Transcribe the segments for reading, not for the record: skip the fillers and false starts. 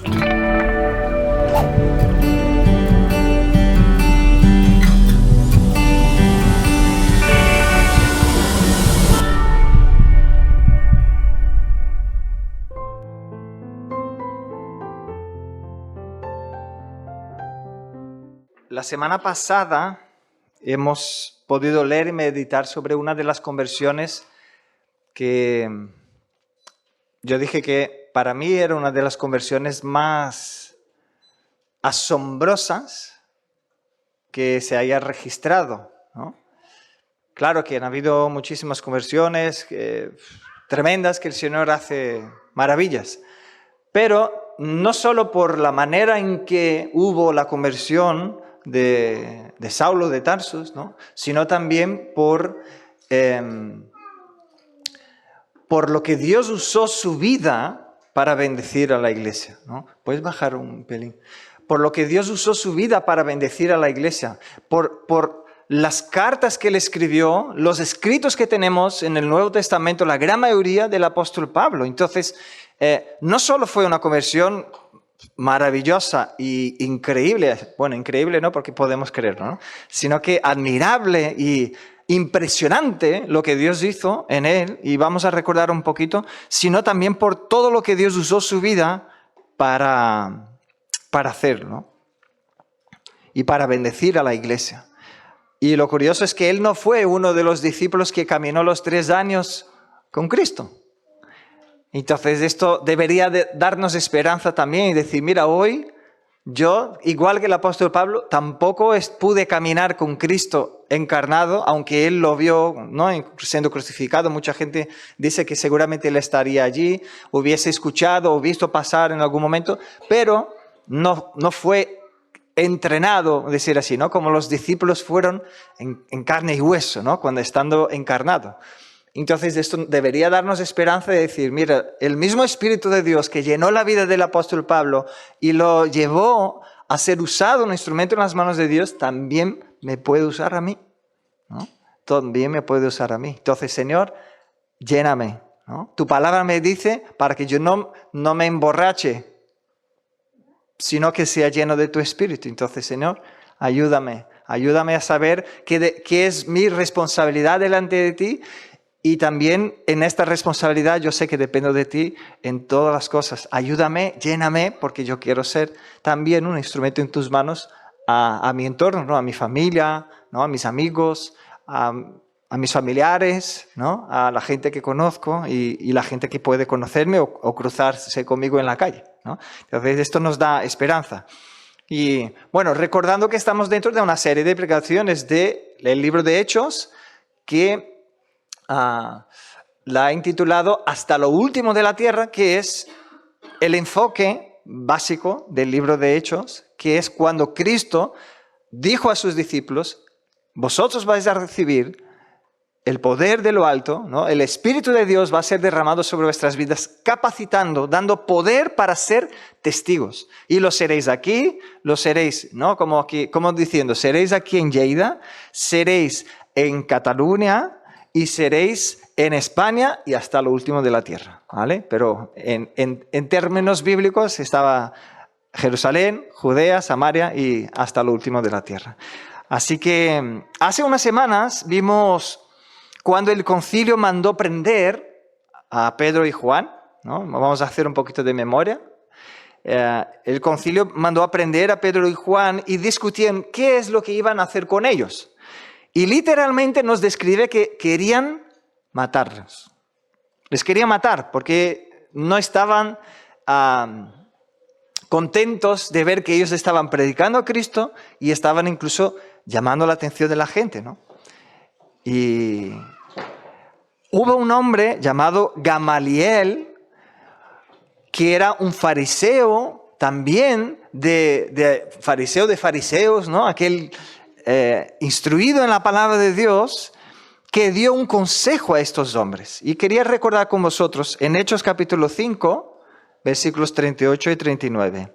La semana pasada hemos podido leer y meditar sobre una de las conversiones que yo dije que para mí era una de las conversiones más asombrosas que se haya registrado, ¿no? Claro que han habido muchísimas conversiones tremendas, que el Señor hace maravillas, pero no solo por la manera en que hubo la conversión de Saulo de Tarsus, ¿no?, sino también por lo que Dios usó su vida para bendecir a la iglesia, ¿no? ¿Puedes bajar un pelín? Por lo que Dios usó su vida para bendecir a la iglesia, por las cartas que él escribió, los escritos que tenemos en el Nuevo Testamento, la gran mayoría del apóstol Pablo. Entonces, no solo fue una conversión maravillosa e increíble, bueno, increíble no porque podemos creerlo, ¿no?, sino que admirable y impresionante lo que Dios hizo en él, y vamos a recordar un poquito, sino también por todo lo que Dios usó su vida para hacerlo, ¿no?, y para bendecir a la iglesia. Y lo curioso es que él no fue uno de los discípulos que caminó los 3 años con Cristo. Entonces esto debería darnos esperanza también y decir, mira, hoy yo, igual que el apóstol Pablo, tampoco pude caminar con Cristo encarnado, aunque él lo vio, ¿no?, siendo crucificado. Mucha gente dice que seguramente él estaría allí, hubiese escuchado o visto pasar en algún momento, pero no fue entrenado, decir así, ¿no?, como los discípulos fueron en carne y hueso, ¿no?, cuando estando encarnado. Entonces esto debería darnos esperanza de decir, mira, el mismo Espíritu de Dios que llenó la vida del apóstol Pablo y lo llevó a ser usado, un instrumento en las manos de Dios, también me puede usar a mí, ¿no? También me puede usar a mí. Entonces, Señor, lléname, ¿no? Tu palabra me dice para que yo no me emborrache, sino que sea lleno de tu Espíritu. Entonces, Señor, ayúdame a saber qué es mi responsabilidad delante de ti. Y también en esta responsabilidad yo sé que dependo de ti en todas las cosas. Ayúdame, lléname, porque yo quiero ser también un instrumento en tus manos a mi entorno, ¿no?, a mi familia, ¿no?, a mis amigos, a mis familiares, ¿no?, a la gente que conozco y la gente que puede conocerme o cruzarse conmigo en la calle, ¿no? Entonces esto nos da esperanza. Y bueno, recordando que estamos dentro de una serie de predicaciones del libro de Hechos que la ha intitulado Hasta lo último de la tierra, que es el enfoque básico del libro de Hechos, que es cuando Cristo dijo a sus discípulos, vosotros vais a recibir el poder de lo alto, ¿no?, el Espíritu de Dios va a ser derramado sobre vuestras vidas, capacitando, dando poder para ser testigos. Y lo seréis aquí, lo seréis, ¿no?, como diciendo, seréis aquí en Lleida, seréis en Cataluña, y seréis en España y hasta lo último de la tierra, ¿vale? Pero en términos bíblicos estaba Jerusalén, Judea, Samaria y hasta lo último de la tierra. Así que hace unas semanas vimos cuando el concilio mandó prender a Pedro y Juan, ¿no? Vamos a hacer un poquito de memoria. El concilio mandó a prender a Pedro y Juan y discutían qué es lo que iban a hacer con ellos. Y literalmente nos describe que querían matarlos. Les querían matar porque no estaban contentos de ver que ellos estaban predicando a Cristo y estaban incluso llamando la atención de la gente, ¿no? Y hubo un hombre llamado Gamaliel, que era un fariseo también, de fariseos, ¿no?, aquel instruido en la palabra de Dios, que dio un consejo a estos hombres. Y quería recordar con vosotros en Hechos capítulo 5, versículos 38 y 39.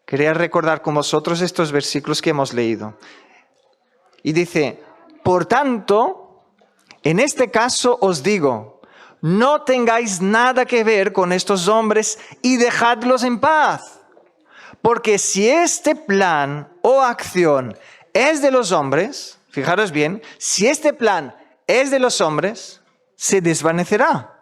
Quería recordar con vosotros estos versículos que hemos leído. Y dice, por tanto, en este caso os digo, no tengáis nada que ver con estos hombres y dejadlos en paz. Porque si este plan o acción es de los hombres, fijaros bien, si este plan es de los hombres, se desvanecerá.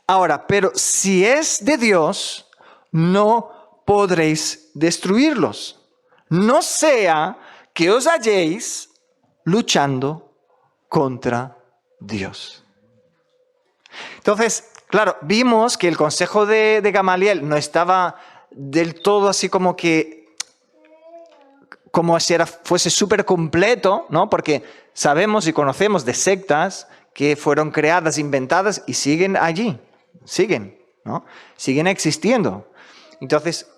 Ahora, pero si es de Dios, no podréis destruirlos. No sea que os halléis luchando contra Dios. Entonces, claro, vimos que el consejo de Gamaliel no estaba del todo así como si fuese súper completo, ¿no? Porque sabemos y conocemos de sectas que fueron creadas, inventadas y siguen allí, ¿no? Siguen existiendo. Entonces,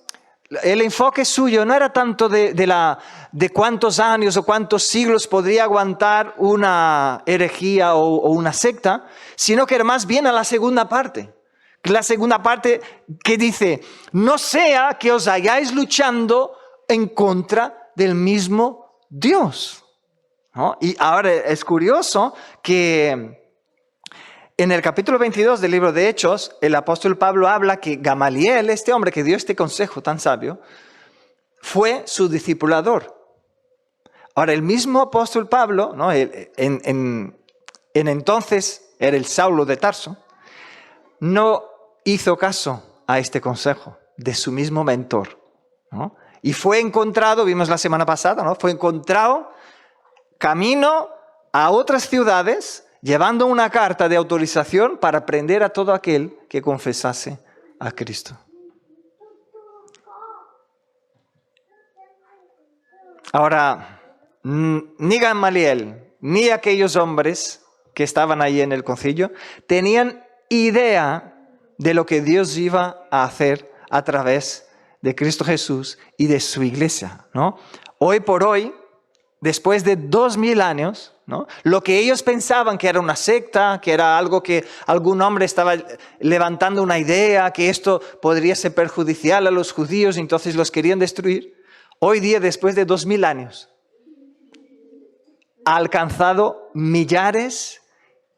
el enfoque suyo no era tanto de cuántos años o cuántos siglos podría aguantar una herejía o una secta, sino que era más bien a la segunda parte. La segunda parte que dice, no sea que os hayáis luchando en contra del mismo Dios, ¿no? Y ahora es curioso que en el capítulo 22 del libro de Hechos, el apóstol Pablo habla que Gamaliel, este hombre que dio este consejo tan sabio, fue su discipulador. Ahora, el mismo apóstol Pablo, ¿no? en entonces era el Saulo de Tarso, no hizo caso a este consejo de su mismo mentor, ¿no? Y fue encontrado, vimos la semana pasada, ¿no? Fue encontrado camino a otras ciudades llevando una carta de autorización para prender a todo aquel que confesase a Cristo. Ahora, ni Gamaliel ni aquellos hombres que estaban ahí en el concilio tenían idea de lo que Dios iba a hacer a través de Cristo Jesús y de su iglesia, ¿no? Hoy por hoy, después de 2000 años, ¿no? Lo que ellos pensaban que era una secta, que era algo que algún hombre estaba levantando una idea, que esto podría ser perjudicial a los judíos, y entonces los querían destruir, hoy día, después de 2000 años, ha alcanzado millares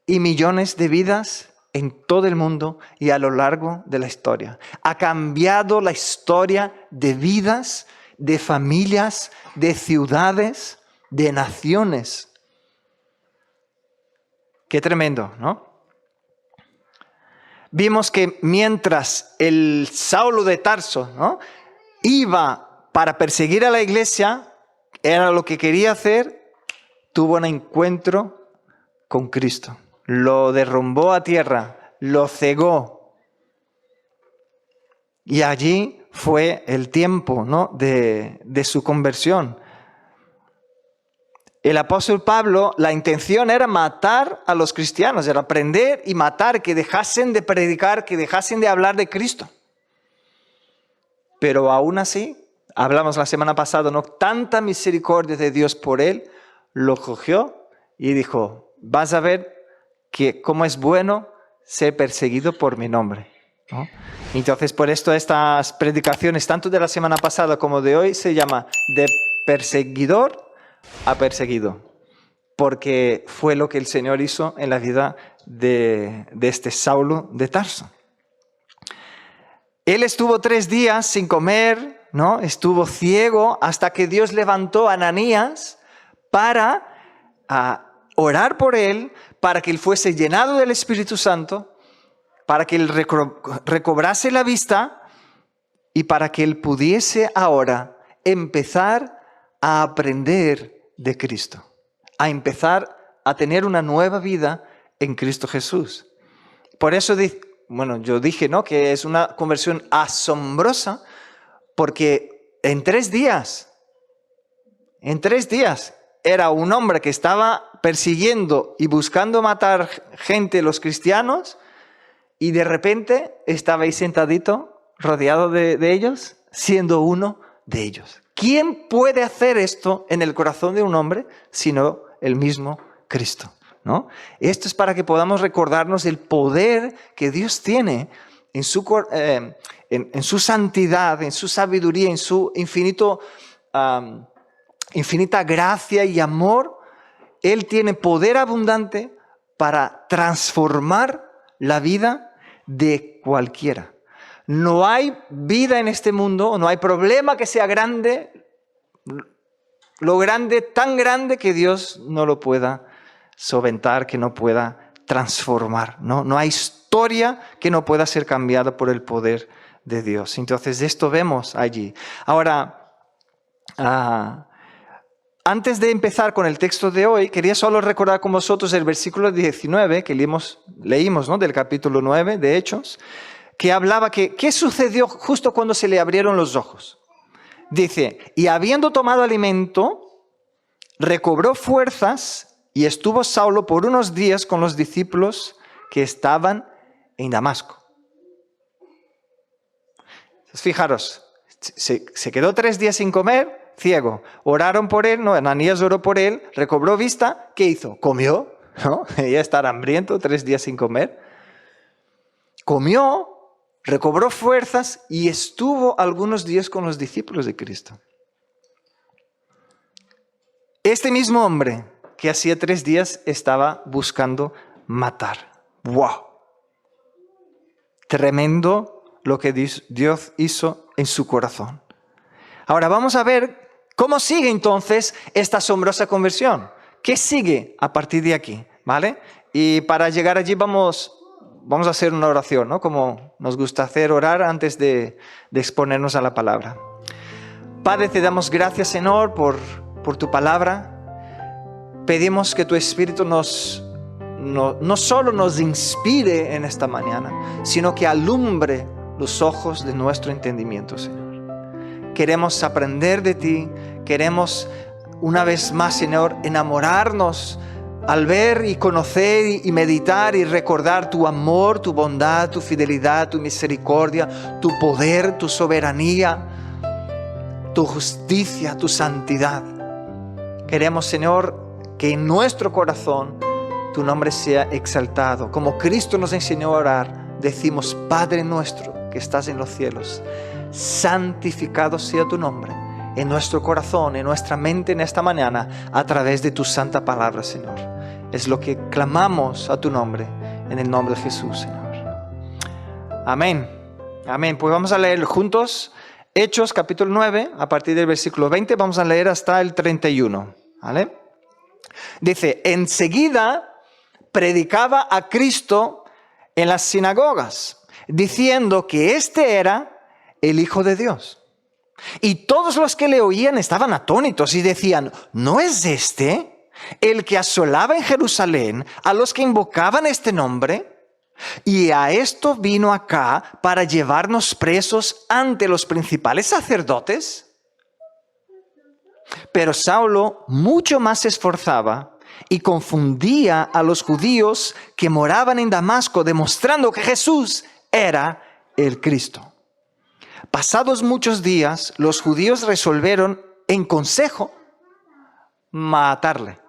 y millones de vidas en todo el mundo y a lo largo de la historia. Ha cambiado la historia de vidas, de familias, de ciudades, de naciones. Qué tremendo, ¿no? Vimos que mientras el Saulo de Tarso, ¿no?, iba para perseguir a la iglesia, era lo que quería hacer, tuvo un encuentro con Cristo. Lo derrumbó a tierra, lo cegó. Y allí fue el tiempo, ¿no?, de su conversión. El apóstol Pablo, la intención era matar a los cristianos, era prender y matar, que dejasen de predicar, que dejasen de hablar de Cristo. Pero aún así, hablamos la semana pasada, ¿no?, tanta misericordia de Dios por él, lo cogió y dijo, vas a ver que cómo es bueno ser perseguido por mi nombre, ¿no? Entonces, por esto estas predicaciones, tanto de la semana pasada como de hoy, se llama de perseguidor a perseguido, porque fue lo que el Señor hizo en la vida de este Saulo de Tarso. Él estuvo 3 días sin comer, ¿no? Estuvo ciego hasta que Dios levantó a Ananías para orar por él, para que él fuese llenado del Espíritu Santo, para que él recobrase la vista y para que él pudiese ahora empezar a aprender de Cristo, a empezar a tener una nueva vida en Cristo Jesús. Por eso, yo dije, ¿no?, que es una conversión asombrosa, porque en 3 días, era un hombre que estaba persiguiendo y buscando matar gente, los cristianos, y de repente estaba ahí sentadito, rodeado de ellos, siendo uno de ellos. ¿Quién puede hacer esto en el corazón de un hombre sino el mismo Cristo, ¿no? Esto es para que podamos recordarnos el poder que Dios tiene en su santidad, en su sabiduría, en su infinita gracia y amor. Él tiene poder abundante para transformar la vida de cualquiera. No hay vida en este mundo, no hay problema que sea grande, tan grande que Dios no lo pueda solventar, que no pueda transformar. No hay historia que no pueda ser cambiada por el poder de Dios. Entonces, esto vemos allí. Ahora, antes de empezar con el texto de hoy, quería solo recordar con vosotros el versículo 19 que leímos, ¿no? Del capítulo 9 de Hechos, que hablaba que ¿qué sucedió justo cuando se le abrieron los ojos? Dice, y habiendo tomado alimento, recobró fuerzas y estuvo Saulo por unos días con los discípulos que estaban en Damasco. Fijaros, se quedó 3 días sin comer, ciego. Oraron por él, Ananías oró por él, recobró vista. ¿Qué hizo? Comió, ¿no? Ya estar hambriento, 3 días sin comer. Comió, recobró fuerzas y estuvo algunos días con los discípulos de Cristo. Este mismo hombre que hacía 3 días estaba buscando matar. ¡Wow! Tremendo lo que Dios hizo en su corazón. Ahora vamos a ver cómo sigue entonces esta asombrosa conversión. ¿Qué sigue a partir de aquí? ¿Vale? Y para llegar allí vamos a hacer una oración, ¿no? Como nos gusta hacer, orar antes de exponernos a la palabra. Padre, te damos gracias, Señor, por tu palabra. Pedimos que tu Espíritu no solo nos inspire en esta mañana, sino que alumbre los ojos de nuestro entendimiento, Señor. Queremos aprender de ti, queremos una vez más, Señor, enamorarnos al ver y conocer y meditar y recordar tu amor, tu bondad, tu fidelidad, tu misericordia, tu poder, tu soberanía, tu justicia, tu santidad. Queremos, Señor, que en nuestro corazón tu nombre sea exaltado. Como Cristo nos enseñó a orar, decimos, Padre nuestro que estás en los cielos, santificado sea tu nombre en nuestro corazón, en nuestra mente en esta mañana, a través de tu santa palabra, Señor. Es lo que clamamos a tu nombre, en el nombre de Jesús, Señor. Amén. Amén. Pues vamos a leer juntos Hechos capítulo 9, a partir del versículo 20, vamos a leer hasta el 31. ¿Vale? Dice, enseguida predicaba a Cristo en las sinagogas, diciendo que éste era el Hijo de Dios. Y todos los que le oían estaban atónitos y decían, ¿no es este el que asolaba en Jerusalén a los que invocaban este nombre? Y a esto vino acá para llevarnos presos ante los principales sacerdotes. Pero Saulo mucho más se esforzaba y confundía a los judíos que moraban en Damasco, demostrando que Jesús era el Cristo. Pasados muchos días, los judíos resolvieron en consejo matarle.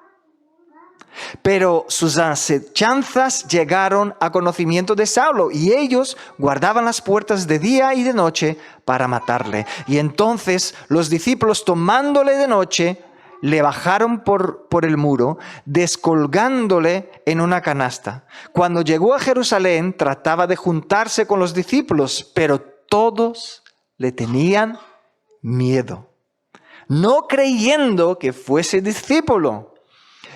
Pero sus acechanzas llegaron a conocimiento de Saulo y ellos guardaban las puertas de día y de noche para matarle. Y entonces los discípulos, tomándole de noche, le bajaron por el muro, descolgándole en una canasta. Cuando llegó a Jerusalén, trataba de juntarse con los discípulos, pero todos le tenían miedo, no creyendo que fuese discípulo.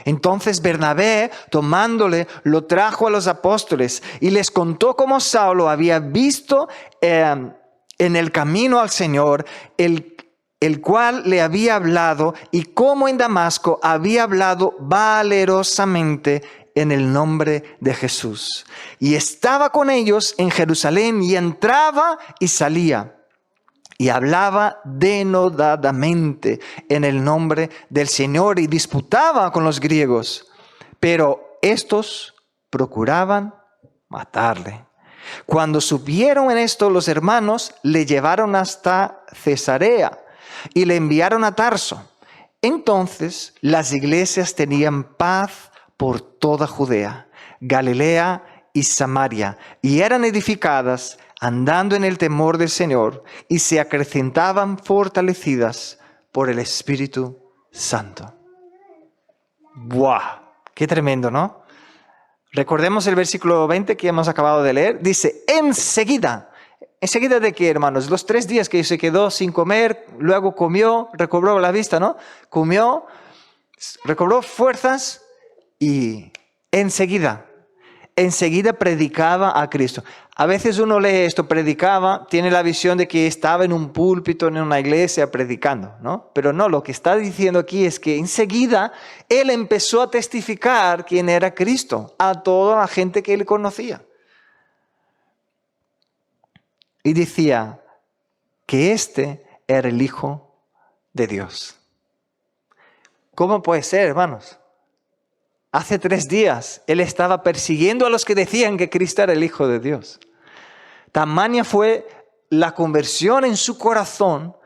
Entonces Bernabé, tomándole, lo trajo a los apóstoles y les contó cómo Saulo había visto en el camino al Señor, el cual le había hablado, y cómo en Damasco había hablado valerosamente en el nombre de Jesús. Y estaba con ellos en Jerusalén y entraba y salía. Y hablaba denodadamente en el nombre del Señor y disputaba con los griegos. Pero estos procuraban matarle. Cuando supieron en esto, los hermanos le llevaron hasta Cesarea y le enviaron a Tarso. Entonces las iglesias tenían paz por toda Judea, Galilea y Samaria, y eran edificadas andando en el temor del Señor, y se acrecentaban fortalecidas por el Espíritu Santo. ¡Buah! ¡Qué tremendo!, ¿no? Recordemos el versículo 20 que hemos acabado de leer. Dice, enseguida. ¿Enseguida de qué, hermanos? Los 3 días que se quedó sin comer, luego comió, recobró la vista, ¿no? Comió, recobró fuerzas y enseguida predicaba a Cristo. A veces uno lee esto, predicaba, tiene la visión de que estaba en un púlpito, en una iglesia predicando, ¿no? Pero no, lo que está diciendo aquí es que enseguida él empezó a testificar quién era Cristo a toda la gente que él conocía. Y decía que este era el Hijo de Dios. ¿Cómo puede ser, hermanos? Hace 3 días él estaba persiguiendo a los que decían que Cristo era el Hijo de Dios. Tamaña fue la conversión en su corazón,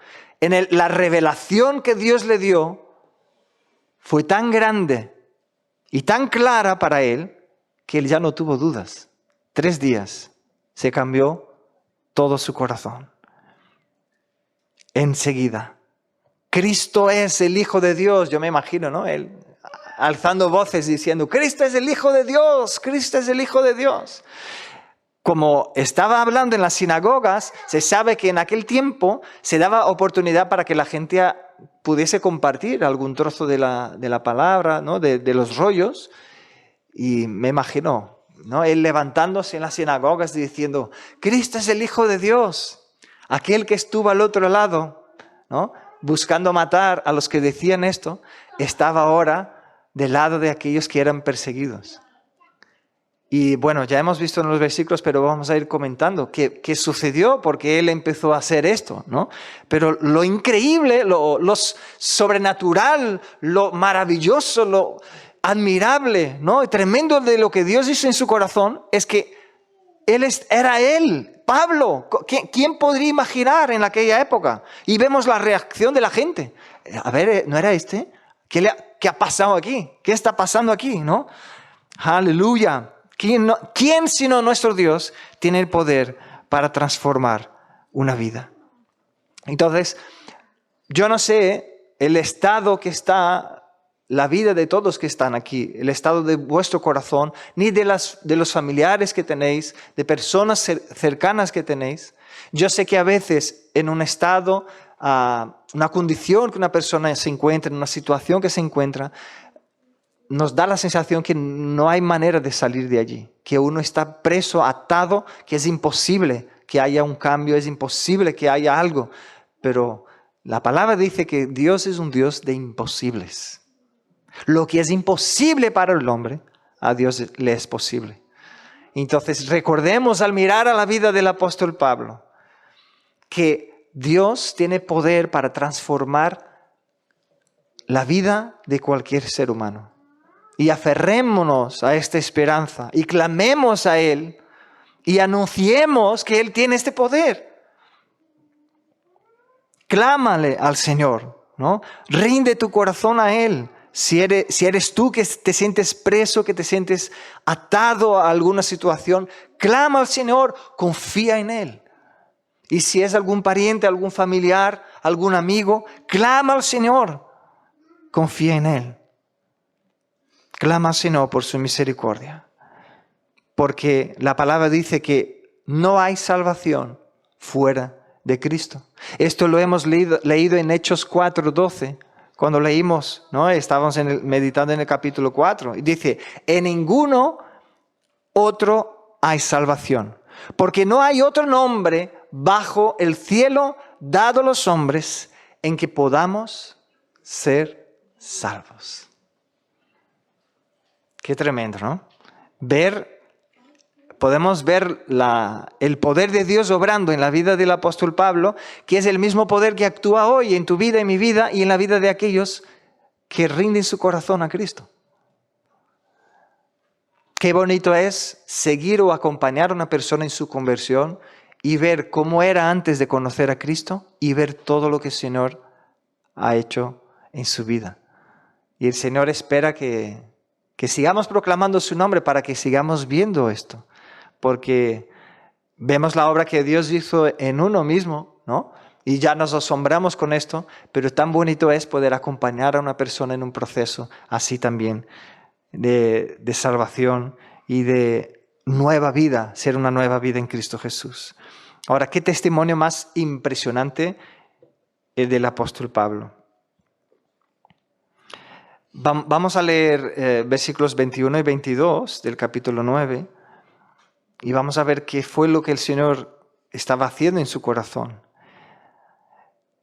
la revelación que Dios le dio, fue tan grande y tan clara para él que él ya no tuvo dudas. 3 días se cambió todo su corazón. Enseguida. Cristo es el Hijo de Dios. Yo me imagino, ¿no? Él alzando voces diciendo, Cristo es el Hijo de Dios, Cristo es el Hijo de Dios. Como estaba hablando en las sinagogas, se sabe que en aquel tiempo se daba oportunidad para que la gente pudiese compartir algún trozo de la palabra, ¿no? de los rollos. Y me imagino, ¿no? Él levantándose en las sinagogas y diciendo, Cristo es el Hijo de Dios, aquel que estuvo al otro lado, ¿no? Buscando matar a los que decían esto, estaba ahora del lado de aquellos que eran perseguidos. Y bueno, ya hemos visto en los versículos, pero vamos a ir comentando qué sucedió porque él empezó a hacer esto, ¿no? Pero lo increíble, lo sobrenatural, lo maravilloso, lo admirable, ¿no? Y tremendo de lo que Dios hizo en su corazón es que era él, Pablo. ¿Quién podría imaginar en aquella época? Y vemos la reacción de la gente. A ver, ¿no era este? ¿Qué ha pasado aquí? ¿Qué está pasando aquí? ¿No? Aleluya. ¿Quién sino nuestro Dios tiene el poder para transformar una vida? Entonces, yo no sé el estado que está la vida de todos que están aquí, el estado de vuestro corazón, ni de los familiares que tenéis, de personas cercanas que tenéis. Yo sé que a veces en un estado, una condición que una persona se encuentra, en una situación que se encuentra, nos da la sensación que no hay manera de salir de allí, que uno está preso, atado, que es imposible que haya un cambio, es imposible que haya algo. Pero la palabra dice que Dios es un Dios de imposibles. Lo que es imposible para el hombre, a Dios le es posible. Entonces recordemos al mirar a la vida del apóstol Pablo, que Dios tiene poder para transformar la vida de cualquier ser humano. Y aferrémonos a esta esperanza y clamemos a Él y anunciemos que Él tiene este poder. Clámale al Señor, ¿no? Rinde tu corazón a Él. Si eres tú que te sientes preso, que te sientes atado a alguna situación, clama al Señor, confía en Él. Y si es algún pariente, algún familiar, algún amigo, clama al Señor, confía en Él. Clama al Señor por su misericordia. Porque la palabra dice que no hay salvación fuera de Cristo. Esto lo hemos leído en Hechos 4:12. Cuando leímos, ¿no? Estábamos meditando en el capítulo 4. Y dice, en ninguno otro hay salvación. Porque no hay otro nombre bajo el cielo dado a los hombres en que podamos ser salvos. Qué tremendo, ¿no? Podemos ver el poder de Dios obrando en la vida del apóstol Pablo, que es el mismo poder que actúa hoy en tu vida, en mi vida y en la vida de aquellos que rinden su corazón a Cristo. Qué bonito es seguir o acompañar a una persona en su conversión y ver cómo era antes de conocer a Cristo y ver todo lo que el Señor ha hecho en su vida. Y el Señor espera que sigamos proclamando su nombre para que sigamos viendo esto. Porque vemos la obra que Dios hizo en uno mismo, ¿no? Y ya nos asombramos con esto, pero tan bonito es poder acompañar a una persona en un proceso así también de salvación y de nueva vida, ser una nueva vida en Cristo Jesús. Ahora, ¿qué testimonio más impresionante el del apóstol Pablo? Vamos a leer versículos 21 y 22 del capítulo 9 y vamos a ver qué fue lo que el Señor estaba haciendo en su corazón.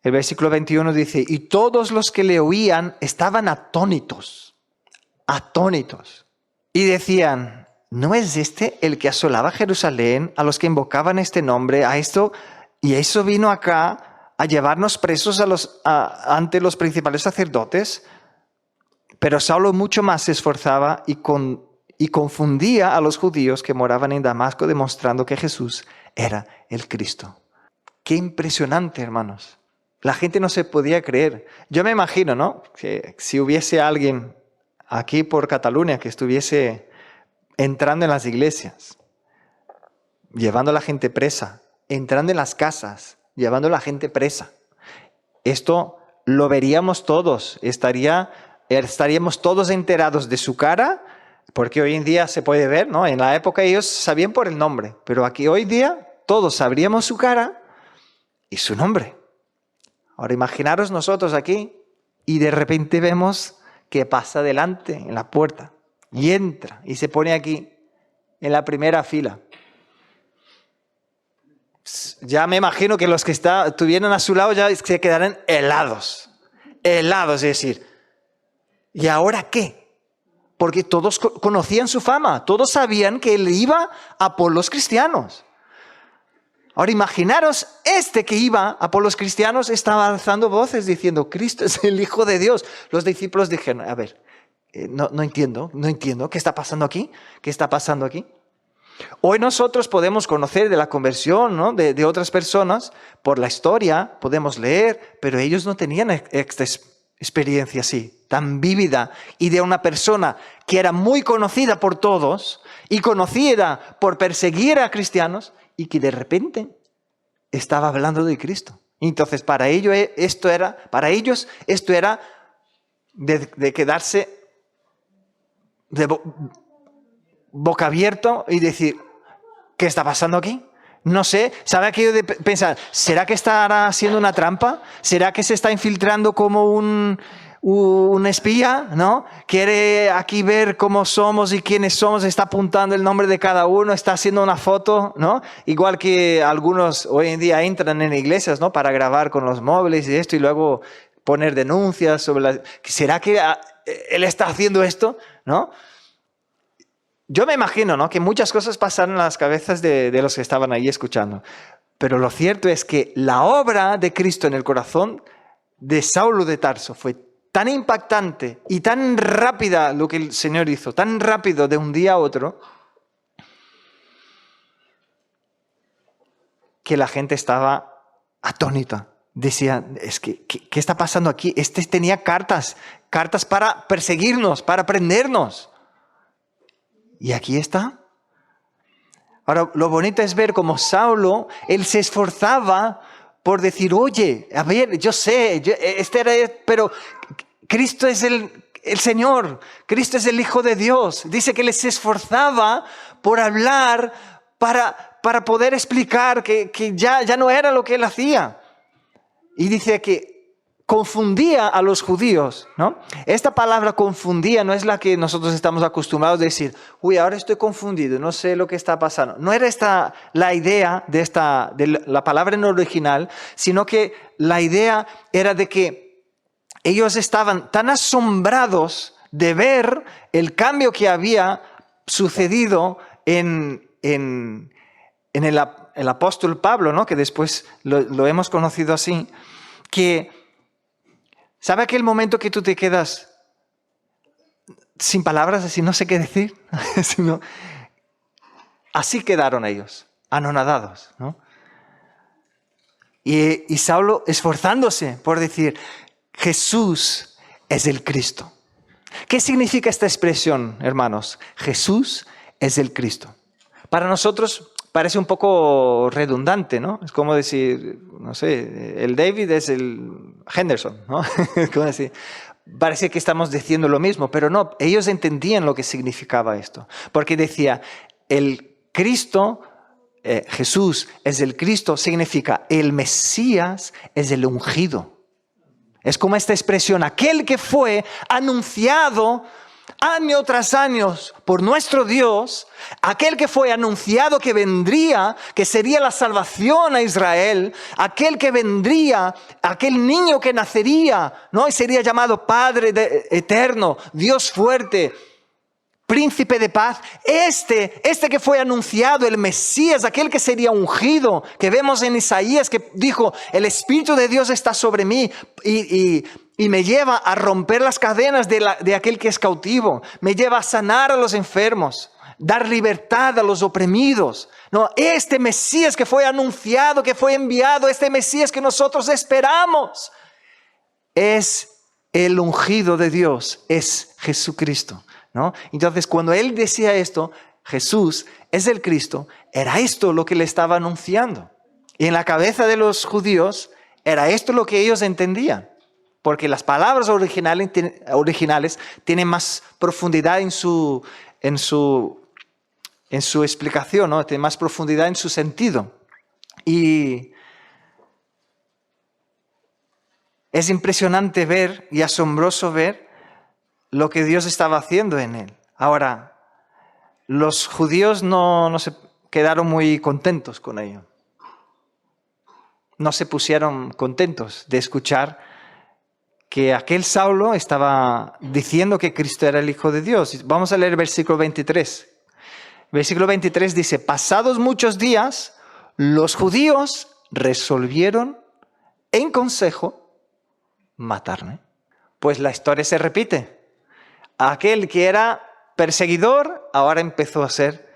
El versículo 21 dice, y todos los que le oían estaban atónitos, y decían, ¿no es este el que asolaba Jerusalén a los que invocaban este nombre, a esto, y eso vino acá a llevarnos presos ante los principales sacerdotes? Pero Saulo mucho más se esforzaba y confundía a los judíos que moraban en Damasco, demostrando que Jesús era el Cristo. Qué impresionante, hermanos. La gente no se podía creer. Yo me imagino, ¿no?, que si hubiese alguien aquí por Cataluña que estuviese entrando en las iglesias, llevando a la gente presa, entrando en las casas, llevando a la gente presa. Esto lo veríamos todos, estaríamos todos enterados de su cara, porque hoy en día se puede ver, ¿no? En la época ellos sabían por el nombre, pero aquí hoy día todos sabríamos su cara y su nombre. Ahora imaginaros nosotros aquí y de repente vemos que pasa delante en la puerta y entra y se pone aquí en la primera fila. Ya me imagino que los que estuvieran a su lado ya se quedarán helados, es decir, ¿y ahora qué? Porque todos conocían su fama, todos sabían que él iba a por los cristianos. Ahora imaginaros, que iba a por los cristianos estaba alzando voces diciendo, Cristo es el Hijo de Dios. Los discípulos dijeron, a ver, no entiendo, ¿qué está pasando aquí? ¿Qué está pasando aquí? Hoy nosotros podemos conocer de la conversión, ¿no?, de otras personas por la historia, podemos leer, pero ellos no tenían esta experiencia así, tan vívida, y de una persona que era muy conocida por todos y conocida por perseguir a cristianos y que de repente estaba hablando de Cristo. Entonces para ellos esto era de quedarse de boca abierta y decir, ¿qué está pasando aquí? No sé, ¿sabe aquello de pensar, ¿será que estará haciendo una trampa? ¿Será que se está infiltrando como un espía, ¿no? Quiere aquí ver cómo somos y quiénes somos, está apuntando el nombre de cada uno, está haciendo una foto, ¿no? Igual que algunos hoy en día entran en iglesias, ¿no?, para grabar con los móviles y esto y luego poner denuncias sobre ¿será que él está haciendo esto? ¿No? Yo me imagino, ¿no?, que muchas cosas pasaron en las cabezas de los que estaban ahí escuchando. Pero lo cierto es que la obra de Cristo en el corazón de Saulo de Tarso fue tan impactante y tan rápida lo que el Señor hizo, tan rápido de un día a otro, que la gente estaba atónita. Decía, ¿qué está pasando aquí? Tenía cartas para perseguirnos, para prendernos. Y aquí está. Ahora, lo bonito es ver cómo Saulo, él se esforzaba por decir, oye, a ver, yo sé, pero Cristo es el Señor, Cristo es el Hijo de Dios. Dice que él se esforzaba por hablar, para poder explicar que ya no era lo que él hacía. Y dice que confundía a los judíos, ¿no? Esta palabra confundía no es la que nosotros estamos acostumbrados a decir, uy, ahora estoy confundido, no sé lo que está pasando. No era esta la idea de la palabra en original, sino que la idea era de que ellos estaban tan asombrados de ver el cambio que había sucedido en el apóstol Pablo, ¿no?, que después lo hemos conocido así, que ¿sabe aquel momento que tú te quedas sin palabras, así no sé qué decir? Así quedaron ellos, anonadados, ¿no? Y Saulo esforzándose por decir, Jesús es el Cristo. ¿Qué significa esta expresión, hermanos? Jesús es el Cristo. Para nosotros parece un poco redundante, ¿no? Es como decir, no sé, el David es el Henderson, ¿no? Es como decir. parece que estamos diciendo lo mismo, pero no, ellos entendían lo que significaba esto. Porque decía, el Cristo, Jesús es el Cristo, significa el Mesías es el ungido. Es como esta expresión, aquel que fue anunciado año tras año por nuestro Dios, aquel que fue anunciado que vendría, que sería la salvación a Israel, aquel que vendría, aquel niño que nacería, ¿no? Y sería llamado Padre eterno, Dios fuerte, Príncipe de paz. Este que fue anunciado, el Mesías, aquel que sería ungido, que vemos en Isaías que dijo, el Espíritu de Dios está sobre mí y me lleva a romper las cadenas de aquel que es cautivo, me lleva a sanar a los enfermos, dar libertad a los oprimidos. No, este Mesías que fue anunciado, que fue enviado, este Mesías que nosotros esperamos, es el ungido de Dios, es Jesucristo, ¿no? Entonces, cuando él decía esto, Jesús es el Cristo, era esto lo que le estaba anunciando. Y en la cabeza de los judíos era esto lo que ellos entendían. Porque las palabras originales tienen más profundidad en su explicación, ¿no? Tienen más profundidad en su sentido. Y es impresionante ver y asombroso ver lo que Dios estaba haciendo en él. Ahora, los judíos no se quedaron muy contentos con ello. No se pusieron contentos de escuchar que aquel Saulo estaba diciendo que Cristo era el Hijo de Dios. Vamos a leer el versículo 23. Versículo 23 dice, pasados muchos días, los judíos resolvieron en consejo matarme. Pues la historia se repite. Aquel que era perseguidor, ahora empezó a ser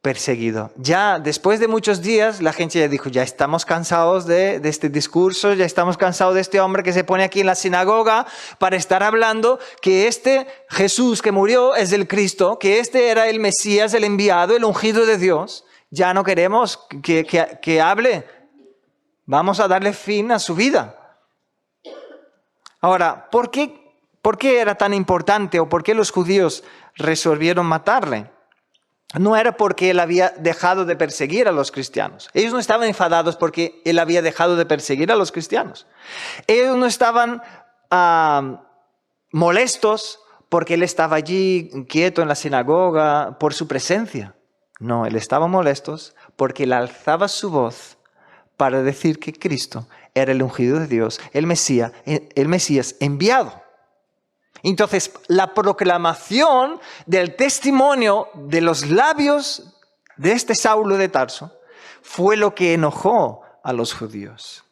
perseguido. Ya después de muchos días, la gente ya dijo, ya estamos cansados de este discurso, ya estamos cansados de este hombre que se pone aquí en la sinagoga para estar hablando que este Jesús que murió es el Cristo, que este era el Mesías, el enviado, el ungido de Dios. Ya no queremos que hable. Vamos a darle fin a su vida. Ahora, ¿por qué era tan importante o por qué los judíos resolvieron matarle? No era porque él había dejado de perseguir a los cristianos. Ellos no estaban enfadados porque él había dejado de perseguir a los cristianos. Ellos no estaban molestos porque él estaba allí quieto en la sinagoga por su presencia. No, él estaba molestos porque él alzaba su voz para decir que Cristo era el ungido de Dios, el Mesías enviado. Entonces, la proclamación del testimonio de los labios de este Saulo de Tarso fue lo que enojó a los judíos.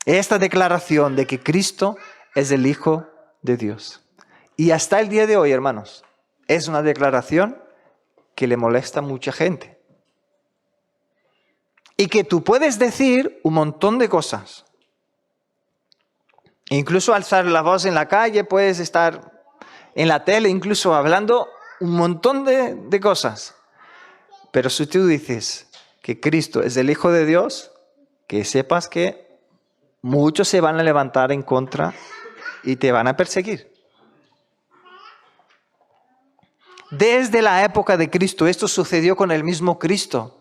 Esta declaración de que Cristo es el Hijo de Dios. Y hasta el día de hoy, hermanos, es una declaración que le molesta a mucha gente. Y que tú puedes decir un montón de cosas. Incluso alzar la voz en la calle, puedes estar en la tele, incluso hablando un montón de cosas. Pero si tú dices que Cristo es el Hijo de Dios, que sepas que muchos se van a levantar en contra y te van a perseguir. Desde la época de Cristo, esto sucedió con el mismo Cristo.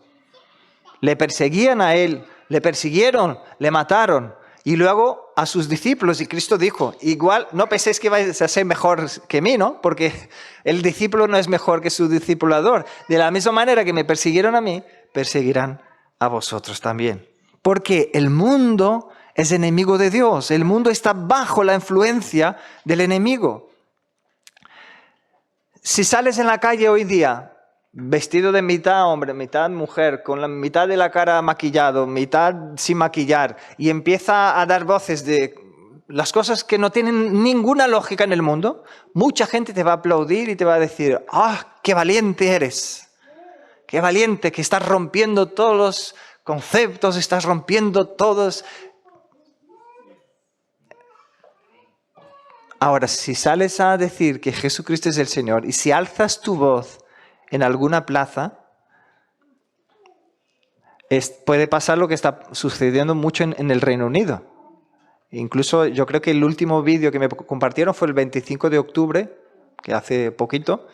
Le perseguían a él, le persiguieron, le mataron. Y luego a sus discípulos, y Cristo dijo, igual no penséis que vais a ser mejor que mí, ¿no? Porque el discípulo no es mejor que su discipulador. De la misma manera que me persiguieron a mí, perseguirán a vosotros también. Porque el mundo es enemigo de Dios. El mundo está bajo la influencia del enemigo. Si sales en la calle hoy día, vestido de mitad hombre, mitad mujer, con la mitad de la cara maquillado, mitad sin maquillar, y empieza a dar voces de las cosas que no tienen ninguna lógica en el mundo, mucha gente te va a aplaudir y te va a decir, ¡ah, qué valiente eres! ¡Qué valiente, que estás rompiendo todos los conceptos, estás rompiendo todos! Ahora, si sales a decir que Jesucristo es el Señor y si alzas tu voz en alguna plaza, puede pasar lo que está sucediendo mucho en el Reino Unido. Incluso yo creo que el último vídeo que me compartieron fue el 25 de octubre, que hace poquito,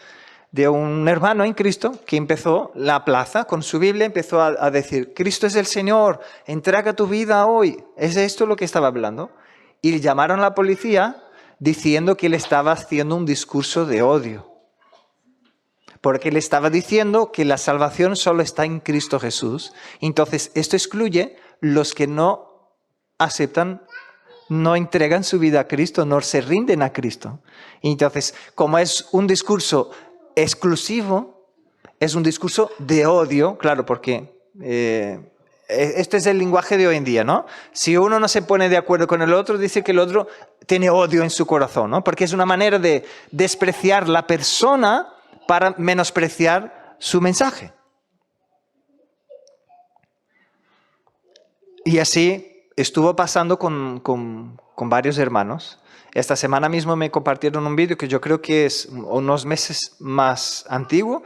de un hermano en Cristo que empezó la plaza con su Biblia, empezó a decir, Cristo es el Señor, entrega tu vida hoy. Es esto lo que estaba hablando. Y llamaron a la policía diciendo que él estaba haciendo un discurso de odio. Porque él estaba diciendo que la salvación solo está en Cristo Jesús. Entonces, esto excluye los que no aceptan, no entregan su vida a Cristo, no se rinden a Cristo. Entonces, como es un discurso exclusivo, es un discurso de odio, claro, porque este es el lenguaje de hoy en día, ¿no? Si uno no se pone de acuerdo con el otro, dice que el otro tiene odio en su corazón, ¿no? Porque es una manera de despreciar la persona para menospreciar su mensaje. Y así estuvo pasando con varios hermanos. Esta semana mismo me compartieron un vídeo que yo creo que es unos meses más antiguo,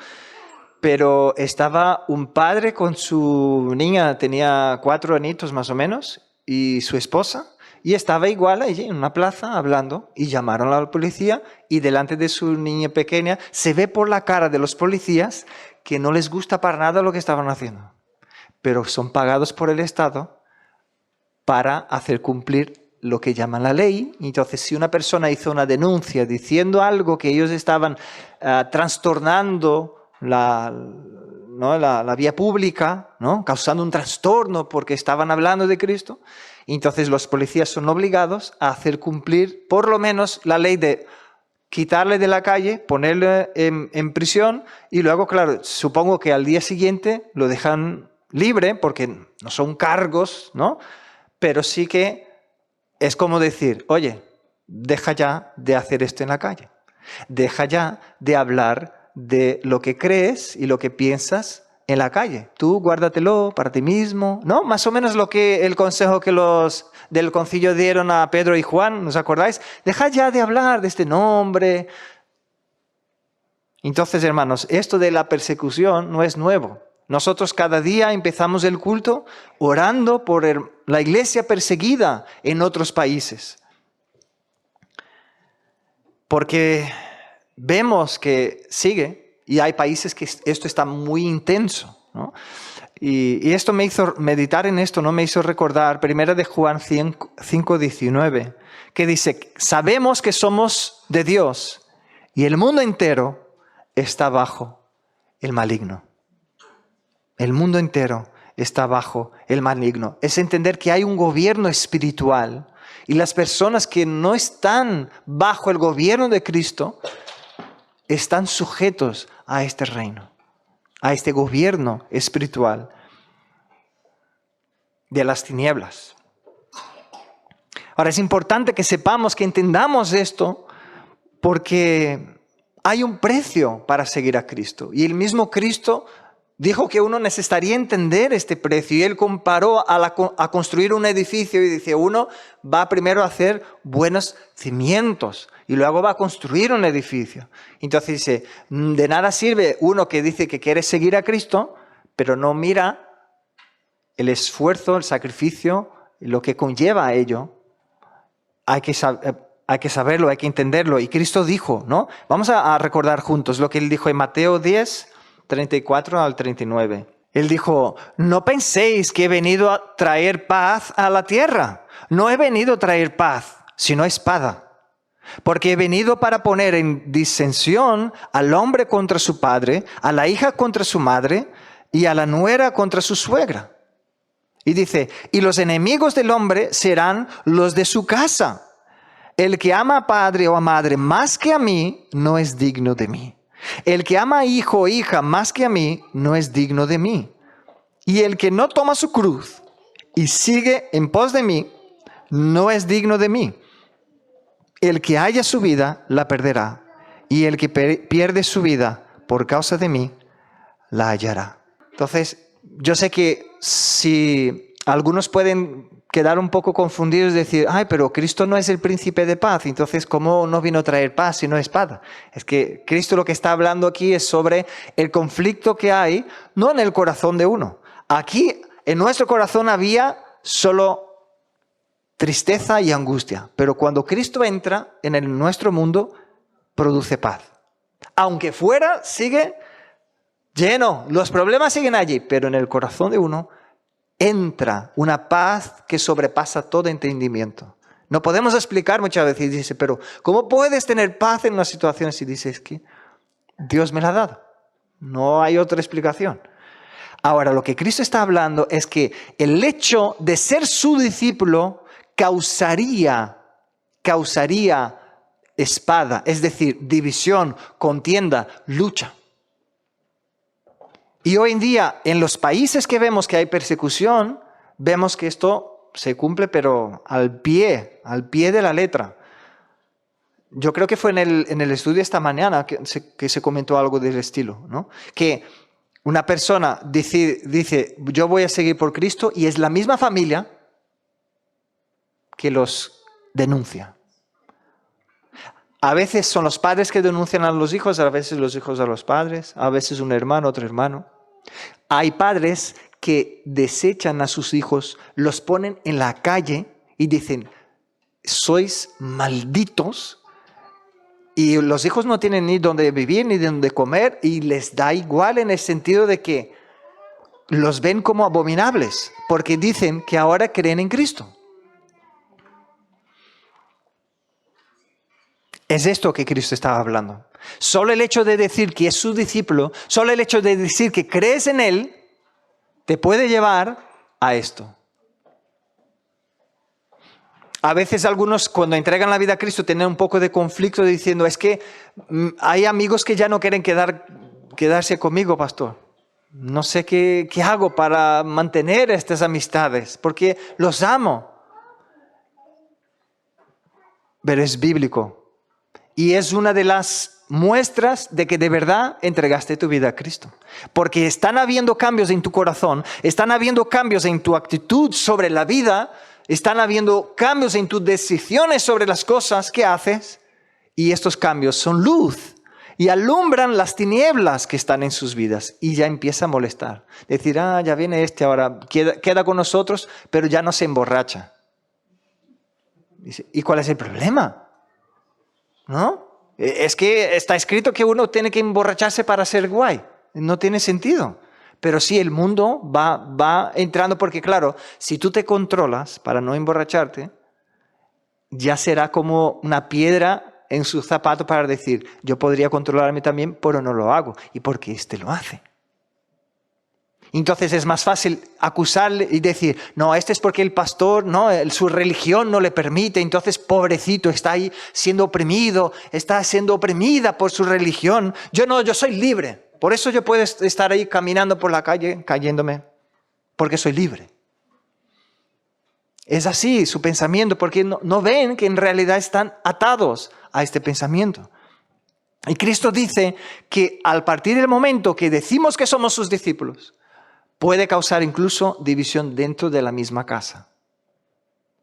pero estaba un padre con su niña, tenía 4 añitos más o menos, y su esposa, y estaba igual allí en una plaza hablando, y llamaron a la policía, y delante de su niña pequeña se ve por la cara de los policías que no les gusta para nada lo que estaban haciendo, pero son pagados por el Estado para hacer cumplir lo que llaman la ley. Entonces, si una persona hizo una denuncia diciendo algo que ellos estaban trastornando la vía pública, ¿no? Causando un trastorno porque estaban hablando de Cristo, entonces los policías son obligados a hacer cumplir por lo menos la ley de quitarle de la calle, ponerle en prisión y luego, claro, supongo que al día siguiente lo dejan libre porque no son cargos, ¿no? Pero sí que es como decir, oye, deja ya de hacer esto en la calle. Deja ya de hablar de lo que crees y lo que piensas en la calle. Tú guárdatelo para ti mismo, ¿no? Más o menos el consejo que los del concilio dieron a Pedro y Juan, ¿os acordáis? Deja ya de hablar de este nombre. Entonces, hermanos, esto de la persecución no es nuevo. Nosotros cada día empezamos el culto orando por la iglesia perseguida en otros países. Porque vemos que sigue y hay países que esto está muy intenso, ¿no? Y esto me hizo meditar en esto, ¿no? Me hizo recordar 1 de Juan 5:19, que dice, sabemos que somos de Dios y el mundo entero está bajo el maligno. El mundo entero está bajo el maligno. Es entender que hay un gobierno espiritual y las personas que no están bajo el gobierno de Cristo están sujetos a este reino, a este gobierno espiritual de las tinieblas. Ahora es importante que sepamos, que entendamos esto, porque hay un precio para seguir a Cristo. Y el mismo Cristo dijo que uno necesitaría entender este precio y él comparó a construir un edificio y dice, uno va primero a hacer buenos cimientos y luego va a construir un edificio. Entonces dice, de nada sirve uno que dice que quiere seguir a Cristo, pero no mira el esfuerzo, el sacrificio, lo que conlleva a ello. Hay que saberlo, hay que entenderlo. Y Cristo dijo, ¿no? Vamos a recordar juntos lo que él dijo en Mateo 10, 34 al 39. Él dijo, no penséis que he venido a traer paz a la tierra. No he venido a traer paz, sino espada. Porque he venido para poner en disensión al hombre contra su padre, a la hija contra su madre y a la nuera contra su suegra. Y dice, y los enemigos del hombre serán los de su casa. El que ama a padre o a madre más que a mí, no es digno de mí. El que ama a hijo o hija más que a mí, no es digno de mí. Y el que no toma su cruz y sigue en pos de mí, no es digno de mí. El que haya su vida, la perderá. Y el que pierde su vida por causa de mí, la hallará. Entonces, yo sé que si algunos pueden quedar un poco confundidos y decir, ay, pero Cristo no es el príncipe de paz, entonces ¿cómo no vino a traer paz si no espada? Es que Cristo lo que está hablando aquí es sobre el conflicto que hay, no en el corazón de uno. Aquí, en nuestro corazón había solo tristeza y angustia. Pero cuando Cristo entra en nuestro mundo, produce paz. Aunque fuera, sigue lleno, los problemas siguen allí, pero en el corazón de uno entra una paz que sobrepasa todo entendimiento. No podemos explicar muchas veces, dice, pero ¿cómo puedes tener paz en una situación si dices que Dios me la ha dado? No hay otra explicación. Ahora, lo que Cristo está hablando es que el hecho de ser su discípulo causaría espada, es decir, división, contienda, lucha. Y hoy en día, en los países que vemos que hay persecución, vemos que esto se cumple, pero al pie de la letra. Yo creo que fue en el estudio esta mañana que se comentó algo del estilo, ¿no? Que una persona dice, yo voy a seguir por Cristo, y es la misma familia que los denuncia. A veces son los padres que denuncian a los hijos, a veces los hijos a los padres, a veces un hermano, otro hermano. Hay padres que desechan a sus hijos, los ponen en la calle y dicen, sois malditos, y los hijos no tienen ni dónde vivir ni dónde comer, y les da igual en el sentido de que los ven como abominables, porque dicen que ahora creen en Cristo. Es esto que Cristo estaba hablando. Solo el hecho de decir que es su discípulo, solo el hecho de decir que crees en Él, te puede llevar a esto. A veces algunos, cuando entregan la vida a Cristo, tienen un poco de conflicto diciendo, es que hay amigos que ya no quieren quedarse conmigo, pastor. No sé qué hago para mantener estas amistades, porque los amo. Pero es bíblico. Y es una de las muestras de que de verdad entregaste tu vida a Cristo. Porque están habiendo cambios en tu corazón, están habiendo cambios en tu actitud sobre la vida, están habiendo cambios en tus decisiones sobre las cosas que haces, y estos cambios son luz y alumbran las tinieblas que están en sus vidas, y ya empieza a molestar. Decir, ya viene ahora, queda con nosotros, pero ya no se emborracha. ¿Y cuál es el problema? ¿No? Es que está escrito que uno tiene que emborracharse para ser guay. No tiene sentido. Pero sí, el mundo va entrando, porque claro, si tú te controlas para no emborracharte, ya será como una piedra en su zapato para decir, yo podría controlarme también, pero no lo hago. ¿Y por qué este lo hace? Entonces es más fácil acusarle y decir, no, este es porque el pastor, no, su religión no le permite, entonces pobrecito, está ahí siendo oprimido, está siendo oprimida por su religión. Yo soy libre, por eso yo puedo estar ahí caminando por la calle, cayéndome, porque soy libre. Es así su pensamiento, porque no ven que en realidad están atados a este pensamiento. Y Cristo dice que al partir del momento que decimos que somos sus discípulos, puede causar incluso división dentro de la misma casa.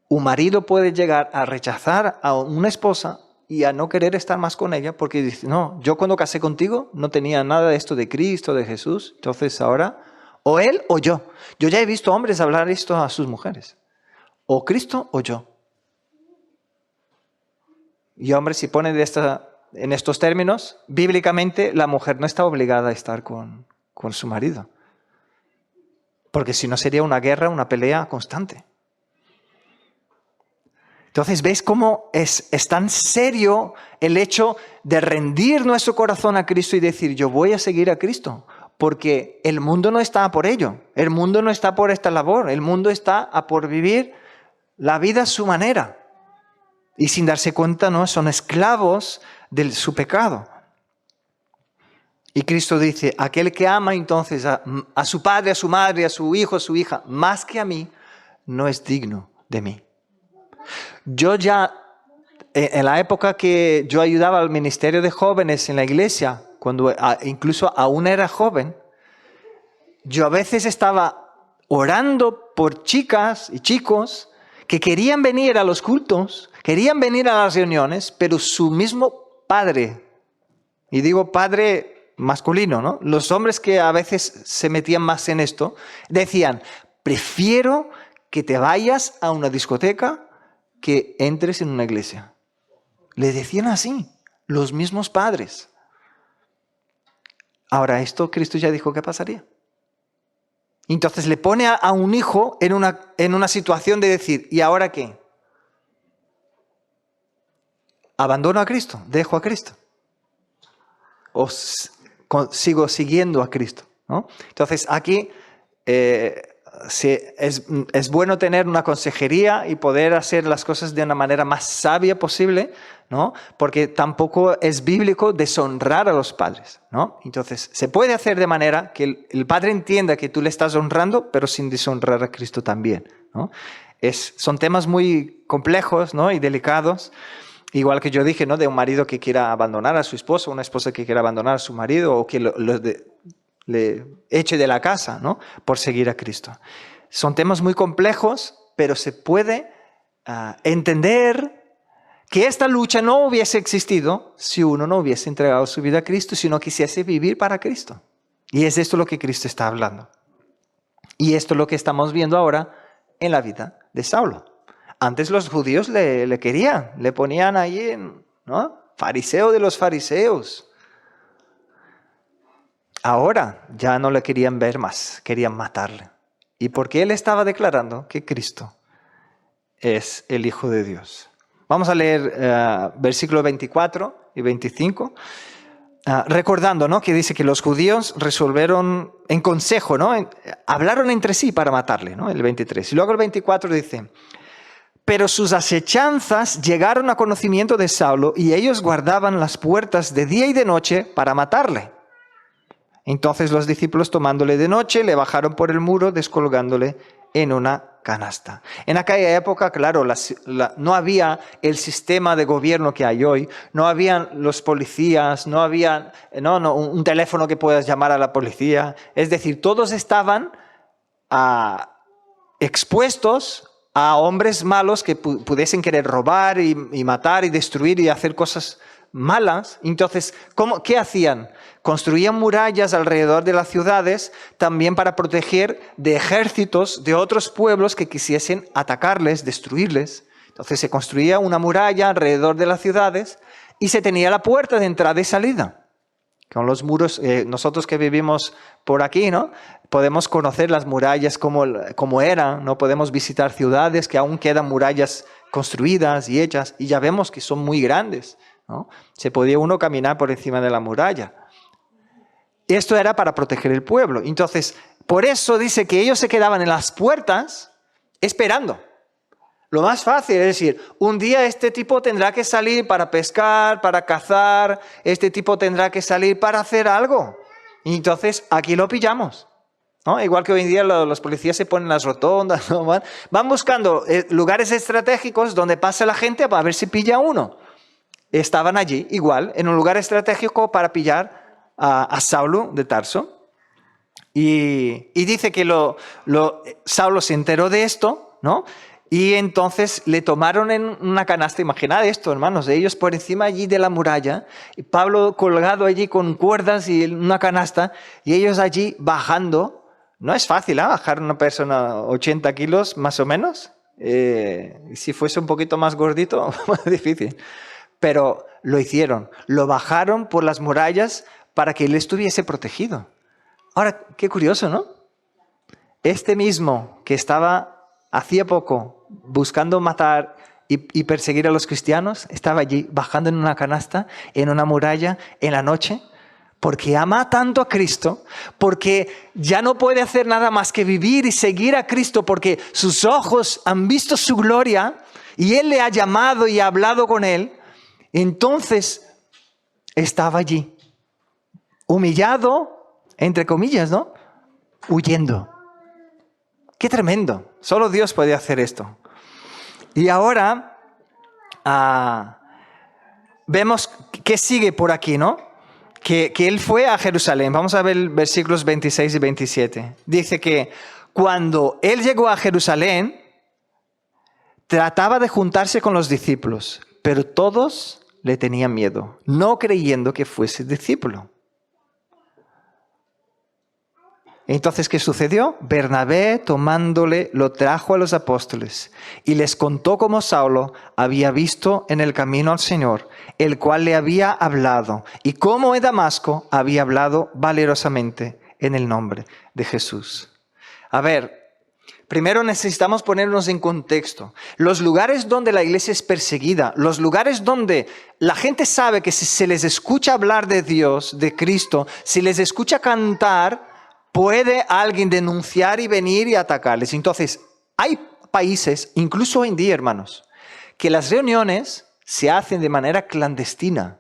Un marido puede llegar a rechazar a una esposa y a no querer estar más con ella porque dice, no, yo cuando casé contigo no tenía nada de esto de Cristo, de Jesús, entonces ahora o él o yo. Yo ya he visto hombres hablar esto a sus mujeres. O Cristo o yo. Y hombre, si pone en estos términos, bíblicamente la mujer no está obligada a estar con su marido. Porque si no sería una guerra, una pelea constante. Entonces, ¿veis cómo es tan serio el hecho de rendir nuestro corazón a Cristo y decir, yo voy a seguir a Cristo? Porque el mundo no está por ello. El mundo no está por esta labor. El mundo está a por vivir la vida a su manera. Y sin darse cuenta, ¿no? Son esclavos de su pecado. Y Cristo dice, aquel que ama entonces a su padre, a su madre, a su hijo, a su hija, más que a mí, no es digno de mí. Yo ya, en la época que yo ayudaba al ministerio de jóvenes en la iglesia, cuando incluso aún era joven, yo a veces estaba orando por chicas y chicos que querían venir a los cultos, querían venir a las reuniones, pero su mismo padre, y digo padre masculino, ¿no? Los hombres que a veces se metían más en esto, decían, prefiero que te vayas a una discoteca que entres en una iglesia. Le decían así, los mismos padres. Ahora, esto Cristo ya dijo que pasaría. Entonces le pone a un hijo en una situación de decir, ¿y ahora qué? ¿Abandono a Cristo? ¿Dejo a Cristo? ¿O sigo siguiendo a Cristo? ¿No? Entonces aquí es bueno tener una consejería y poder hacer las cosas de una manera más sabia posible, ¿no? Porque tampoco es bíblico deshonrar a los padres, ¿no? Entonces se puede hacer de manera que el padre entienda que tú le estás honrando, pero sin deshonrar a Cristo también, ¿no? Son temas muy complejos, ¿no? Y delicados. Igual que yo dije, ¿no? De un marido que quiera abandonar a su esposa, una esposa que quiera abandonar a su marido o que le eche de la casa, ¿no? Por seguir a Cristo. Son temas muy complejos, pero se puede entender que esta lucha no hubiese existido si uno no hubiese entregado su vida a Cristo, si no quisiese vivir para Cristo. Y es esto lo que Cristo está hablando. Y esto es lo que estamos viendo ahora en la vida de Saulo. Antes los judíos le querían, le ponían ahí, ¿no? Fariseo de los fariseos. Ahora ya no le querían ver más, querían matarle. ¿Y por qué él estaba declarando que Cristo es el Hijo de Dios? Vamos a leer versículos 24 y 25. Recordando, ¿no? Que dice que los judíos resolvieron en consejo, ¿no? Hablaron entre sí para matarle, ¿no? El 23. Y luego el 24 dice: pero sus asechanzas llegaron a conocimiento de Saulo y ellos guardaban las puertas de día y de noche para matarle. Entonces los discípulos, tomándole de noche, le bajaron por el muro, descolgándole en una canasta. En aquella época, claro, no había el sistema de gobierno que hay hoy, no habían los policías, no había un teléfono que puedas llamar a la policía. Es decir, todos estaban expuestos a hombres malos que pudiesen querer robar y matar y destruir y hacer cosas malas. Entonces, ¿qué hacían? Construían murallas alrededor de las ciudades también para proteger de ejércitos de otros pueblos que quisiesen atacarles, destruirles. Entonces se construía una muralla alrededor de las ciudades y se tenía la puerta de entrada y salida. Con los muros, nosotros que vivimos por aquí, ¿no? Podemos conocer las murallas como eran, ¿no? Podemos visitar ciudades que aún quedan murallas construidas y hechas, y ya vemos que son muy grandes, ¿no? Se podía uno caminar por encima de la muralla. Esto era para proteger el pueblo. Entonces, por eso dice que ellos se quedaban en las puertas esperando. Lo más fácil es decir, un día este tipo tendrá que salir para pescar, para cazar, este tipo tendrá que salir para hacer algo. Y entonces aquí lo pillamos, ¿no? Igual que hoy en día los policías se ponen en las rotondas, ¿no? Van buscando lugares estratégicos donde pasa la gente para ver si pilla uno. Estaban allí, igual, en un lugar estratégico para pillar a Saulo de Tarso. Y dice que Saulo se enteró de esto, ¿no? Y entonces le tomaron en una canasta. Imaginad esto, hermanos, ellos por encima allí de la muralla, y Pablo colgado allí con cuerdas y una canasta, y ellos allí bajando. No es fácil, ¿eh? Bajar una persona 80 kilos más o menos. Si fuese un poquito más gordito, más difícil. Pero lo hicieron, lo bajaron por las murallas para que él estuviese protegido. Ahora, qué curioso, ¿no? Este mismo que estaba hacía poco buscando matar y perseguir a los cristianos, estaba allí bajando en una canasta, en una muralla, en la noche, porque ama tanto a Cristo, porque ya no puede hacer nada más que vivir y seguir a Cristo, porque sus ojos han visto su gloria y Él le ha llamado y ha hablado con Él. Entonces estaba allí, humillado, entre comillas, ¿no? Huyendo. ¡Qué tremendo! Solo Dios puede hacer esto. Y ahora vemos que sigue por aquí, ¿no? Que él fue a Jerusalén. Vamos a ver versículos 26 y 27. Dice que cuando él llegó a Jerusalén, trataba de juntarse con los discípulos, pero todos le tenían miedo, no creyendo que fuese discípulo. Entonces, ¿qué sucedió? Bernabé, tomándole, lo trajo a los apóstoles y les contó cómo Saulo había visto en el camino al Señor, el cual le había hablado, y cómo en Damasco había hablado valerosamente en el nombre de Jesús. A ver, primero necesitamos ponernos en contexto. Los lugares donde la iglesia es perseguida, los lugares donde la gente sabe que si se les escucha hablar de Dios, de Cristo, si les escucha cantar, puede alguien denunciar y venir y atacarles. Entonces, hay países, incluso hoy en día, hermanos, que las reuniones se hacen de manera clandestina.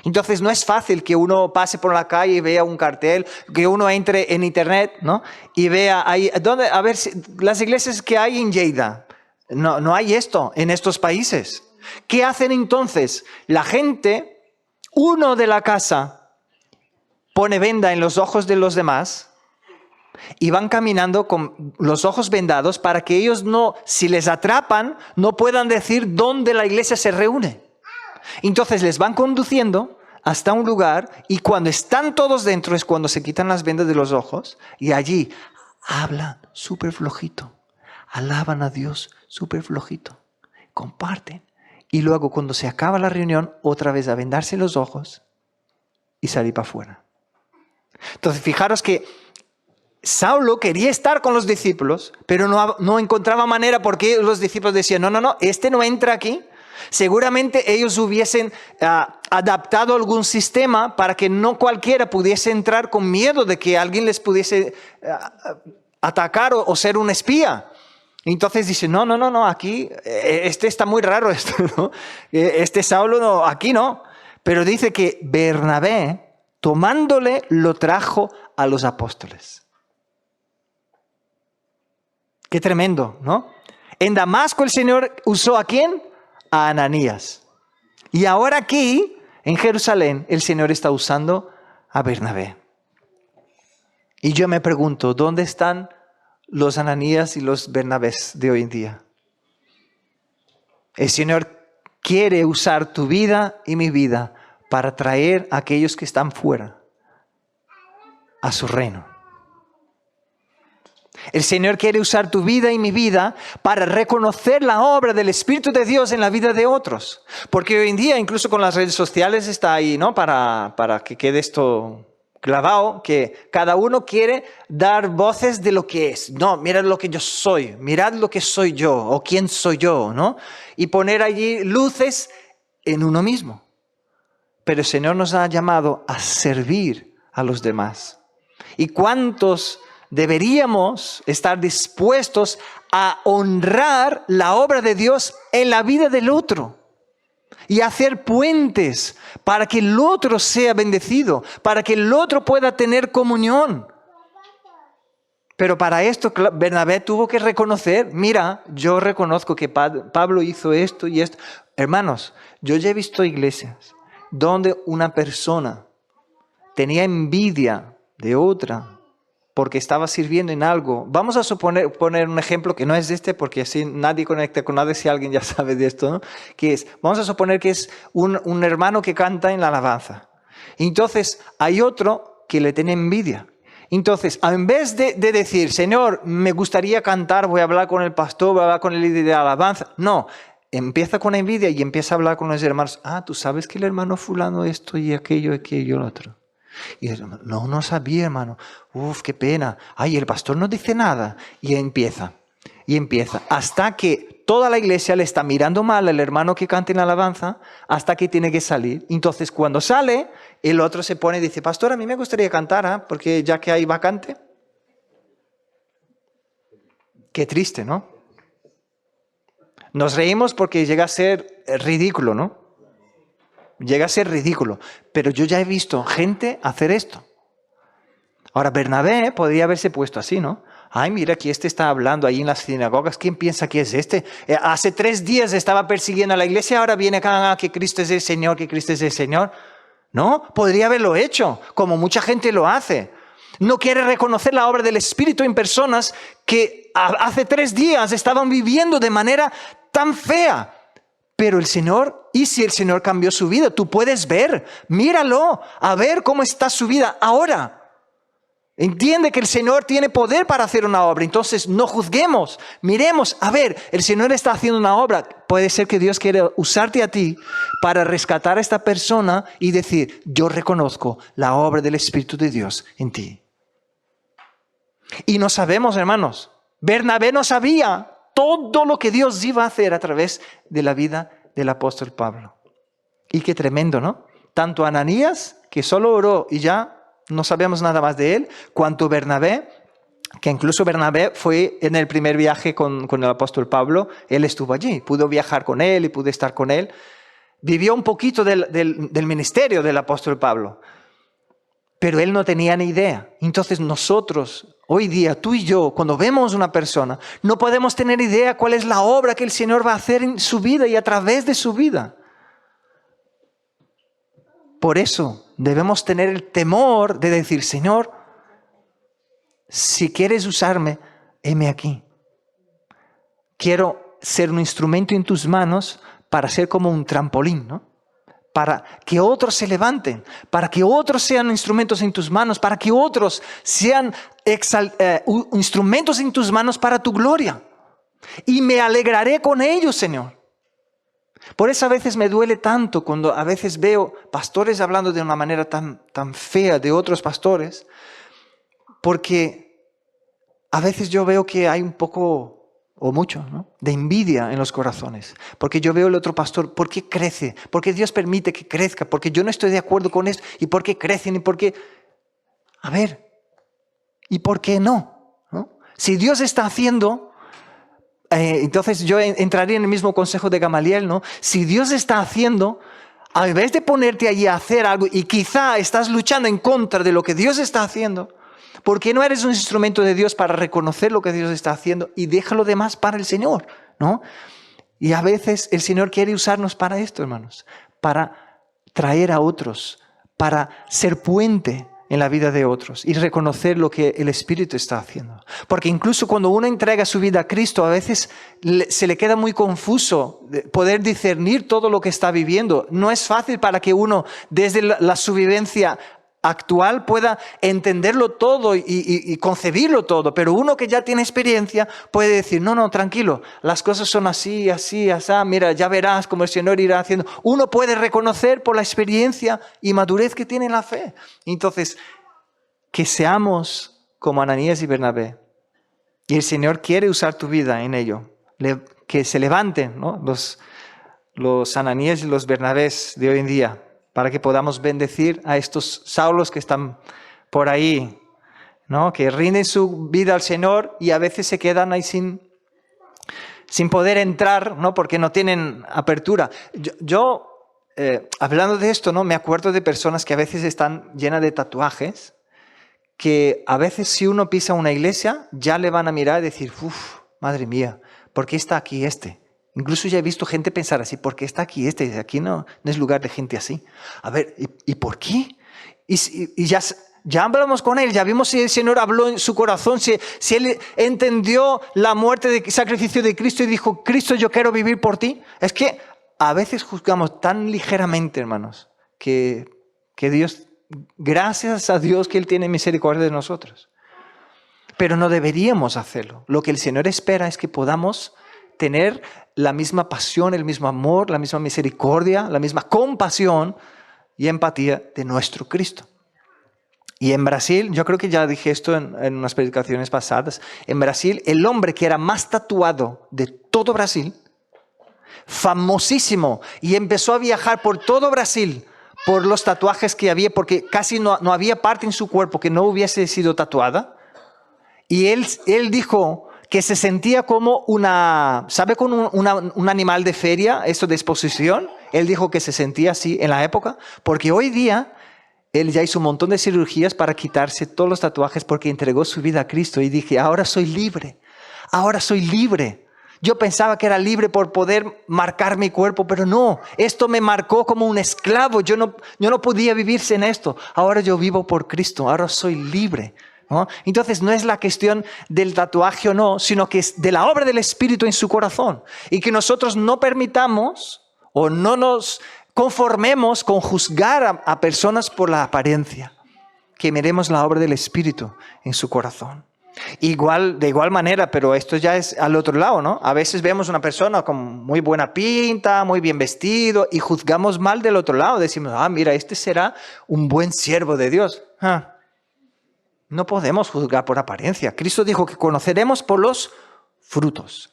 Entonces, no es fácil que uno pase por la calle y vea un cartel, que uno entre en internet, ¿no? Y vea ahí, a ver, las iglesias que hay en Lleida. No hay esto en estos países. ¿Qué hacen entonces? La gente, uno de la casa, pone venda en los ojos de los demás y van caminando con los ojos vendados para que ellos no, si les atrapan, no puedan decir dónde la iglesia se reúne. Entonces les van conduciendo hasta un lugar y cuando están todos dentro es cuando se quitan las vendas de los ojos y allí hablan súper flojito, alaban a Dios súper flojito, comparten. Y luego cuando se acaba la reunión, otra vez a vendarse los ojos y salir para afuera. Entonces fijaros que Saulo quería estar con los discípulos, pero no encontraba manera porque los discípulos decían, no, este no entra aquí. Seguramente ellos hubiesen adaptado algún sistema para que no cualquiera pudiese entrar con miedo de que alguien les pudiese atacar o ser un espía. Entonces dice, no, aquí, este está muy raro, ¿no? Este Saulo, no, aquí no. Pero dice que Bernabé, tomándole, lo trajo a los apóstoles. Qué tremendo, ¿no? En Damasco el Señor usó ¿a quién? A Ananías. Y ahora aquí, en Jerusalén, el Señor está usando a Bernabé. Y yo me pregunto, ¿dónde están los Ananías y los Bernabés de hoy en día? El Señor quiere usar tu vida y mi vida para traer a aquellos que están fuera a su reino. El Señor quiere usar tu vida y mi vida para reconocer la obra del Espíritu de Dios en la vida de otros. Porque hoy en día, incluso con las redes sociales, está ahí, ¿no? Para que quede esto clavado, que cada uno quiere dar voces de lo que es. No, mirad lo que yo soy, mirad lo que soy yo o quién soy yo, ¿no? Y poner allí luces en uno mismo. Pero el Señor nos ha llamado a servir a los demás. ¿Y cuántos deberíamos estar dispuestos a honrar la obra de Dios en la vida del otro y hacer puentes para que el otro sea bendecido, para que el otro pueda tener comunión? Pero para esto Bernabé tuvo que reconocer, mira, yo reconozco que Pablo hizo esto y esto. Hermanos, yo ya he visto iglesias donde una persona tenía envidia de otra porque estaba sirviendo en algo. Vamos a poner un ejemplo que no es este, porque así nadie conecta con nadie si alguien ya sabe de esto, ¿no? Vamos a suponer que es un hermano que canta en la alabanza. Entonces hay otro que le tiene envidia. Entonces, en vez de decir, Señor, me gustaría cantar, voy a hablar con el pastor, voy a hablar con el líder de alabanza. No, empieza con envidia y empieza a hablar con los hermanos. Tú sabes que el hermano fulano esto y aquello, lo otro. Y el hermano, no sabía, hermano. Qué pena. El pastor no dice nada. Y empieza. Hasta que toda la iglesia le está mirando mal al hermano que canta en la alabanza, hasta que tiene que salir. Entonces, cuando sale, el otro se pone y dice, pastor, a mí me gustaría cantar, porque ya que hay vacante. Qué triste, ¿no? Nos reímos porque llega a ser ridículo, ¿no? Llega a ser ridículo, pero yo ya he visto gente hacer esto. Ahora, Bernabé podría haberse puesto así, ¿no? Mira que este está hablando ahí en las sinagogas. ¿Quién piensa que es este? Hace 3 días estaba persiguiendo a la iglesia, ahora viene acá, que Cristo es el Señor, que Cristo es el Señor. No, podría haberlo hecho, como mucha gente lo hace. No quiere reconocer la obra del Espíritu en personas que hace 3 días estaban viviendo de manera tan fea. Pero el Señor, y si el Señor cambió su vida, tú puedes ver, míralo, a ver cómo está su vida ahora. Entiende que el Señor tiene poder para hacer una obra. Entonces no juzguemos, miremos, a ver, el Señor está haciendo una obra. Puede ser que Dios quiere usarte a ti para rescatar a esta persona y decir, yo reconozco la obra del Espíritu de Dios en ti. Y no sabemos, hermanos, Bernabé no sabía todo lo que Dios iba a hacer a través de la vida del apóstol Pablo. Y qué tremendo, ¿no? Tanto Ananías, que solo oró y ya no sabemos nada más de él, cuanto Bernabé, que incluso Bernabé fue en el primer viaje con el apóstol Pablo, él estuvo allí, pudo viajar con él y pudo estar con él. Vivió un poquito del ministerio del apóstol Pablo, pero él no tenía ni idea. Entonces nosotros, hoy día, tú y yo, cuando vemos una persona, no podemos tener idea cuál es la obra que el Señor va a hacer en su vida y a través de su vida. Por eso debemos tener el temor de decir, Señor, si quieres usarme, heme aquí. Quiero ser un instrumento en tus manos para ser como un trampolín, ¿no? Para que otros se levanten, para que otros sean instrumentos en tus manos, para que otros sean instrumentos en tus manos para tu gloria. Y me alegraré con ellos, Señor. Por eso a veces me duele tanto cuando a veces veo pastores hablando de una manera tan fea de otros pastores, porque a veces yo veo que hay un poco, o mucho, ¿no?, de envidia en los corazones. Porque yo veo el otro pastor, ¿por qué crece? ¿Por qué Dios permite que crezca? Porque yo no estoy de acuerdo con esto. ¿Y por qué crecen? ¿Y por qué? A ver, ¿y por qué no? ¿No? Si Dios está haciendo... entonces yo entraría en el mismo consejo de Gamaliel, ¿no? Si Dios está haciendo, al vez de ponerte allí a hacer algo y quizá estás luchando en contra de lo que Dios está haciendo, ¿por qué no eres un instrumento de Dios para reconocer lo que Dios está haciendo y deja lo demás para el Señor, ¿no? Y a veces el Señor quiere usarnos para esto, hermanos, para traer a otros, para ser puente en la vida de otros y reconocer lo que el Espíritu está haciendo. Porque incluso cuando uno entrega su vida a Cristo, a veces se le queda muy confuso poder discernir todo lo que está viviendo. No es fácil para que uno, desde la subvivencia actual, pueda entenderlo todo y concebirlo todo. Pero uno que ya tiene experiencia puede decir, no, tranquilo, las cosas son así, así, así, mira, ya verás cómo el Señor irá haciendo. Uno puede reconocer por la experiencia y madurez que tiene en la fe. Entonces, que seamos como Ananías y Bernabé. Y el Señor quiere usar tu vida en ello. Que se levanten, ¿no?, los Ananías y los Bernabés de hoy en día, para que podamos bendecir a estos Saulos que están por ahí, ¿no?, que rinden su vida al Señor y a veces se quedan ahí sin poder entrar, ¿no?, porque no tienen apertura. Yo hablando de esto, ¿no?, me acuerdo de personas que a veces están llenas de tatuajes, que a veces si uno pisa una iglesia ya le van a mirar y decir, madre mía, ¿por qué está aquí este? Incluso ya he visto gente pensar así, ¿por qué está aquí este? Aquí no es lugar de gente así. A ver, ¿y por qué? Y ya hablamos con él, ya vimos si el Señor habló en su corazón, si él entendió la muerte de sacrificio de Cristo y dijo, Cristo, yo quiero vivir por ti. Es que a veces juzgamos tan ligeramente, hermanos, que Dios, gracias a Dios que Él tiene misericordia de nosotros. Pero no deberíamos hacerlo. Lo que el Señor espera es que podamos tener la misma pasión, el mismo amor, la misma misericordia, la misma compasión y empatía de nuestro Cristo. Y en Brasil, yo creo que ya dije esto en unas predicaciones pasadas, en Brasil el hombre que era más tatuado de todo Brasil, famosísimo, y empezó a viajar por todo Brasil por los tatuajes que había, porque casi no había parte en su cuerpo que no hubiese sido tatuada. Y él dijo que se sentía como ¿sabe con un animal de feria, esto de exposición? Él dijo que se sentía así en la época, porque hoy día él ya hizo un montón de cirugías para quitarse todos los tatuajes porque entregó su vida a Cristo. Y dije, ahora soy libre, ahora soy libre. Yo pensaba que era libre por poder marcar mi cuerpo, pero no, esto me marcó como un esclavo. Yo no podía vivir sin esto. Ahora yo vivo por Cristo, ahora soy libre, ¿no? Entonces no es la cuestión del tatuaje o no, sino que es de la obra del Espíritu en su corazón. Y que nosotros no permitamos o no nos conformemos con juzgar a personas por la apariencia. que miremos la obra del Espíritu en su corazón. De igual manera, pero esto ya es al otro lado, ¿no? A veces vemos una persona con muy buena pinta, muy bien vestido, y juzgamos mal del otro lado. Decimos, mira, este será un buen siervo de Dios. No podemos juzgar por apariencia. Cristo dijo que conoceremos por los frutos.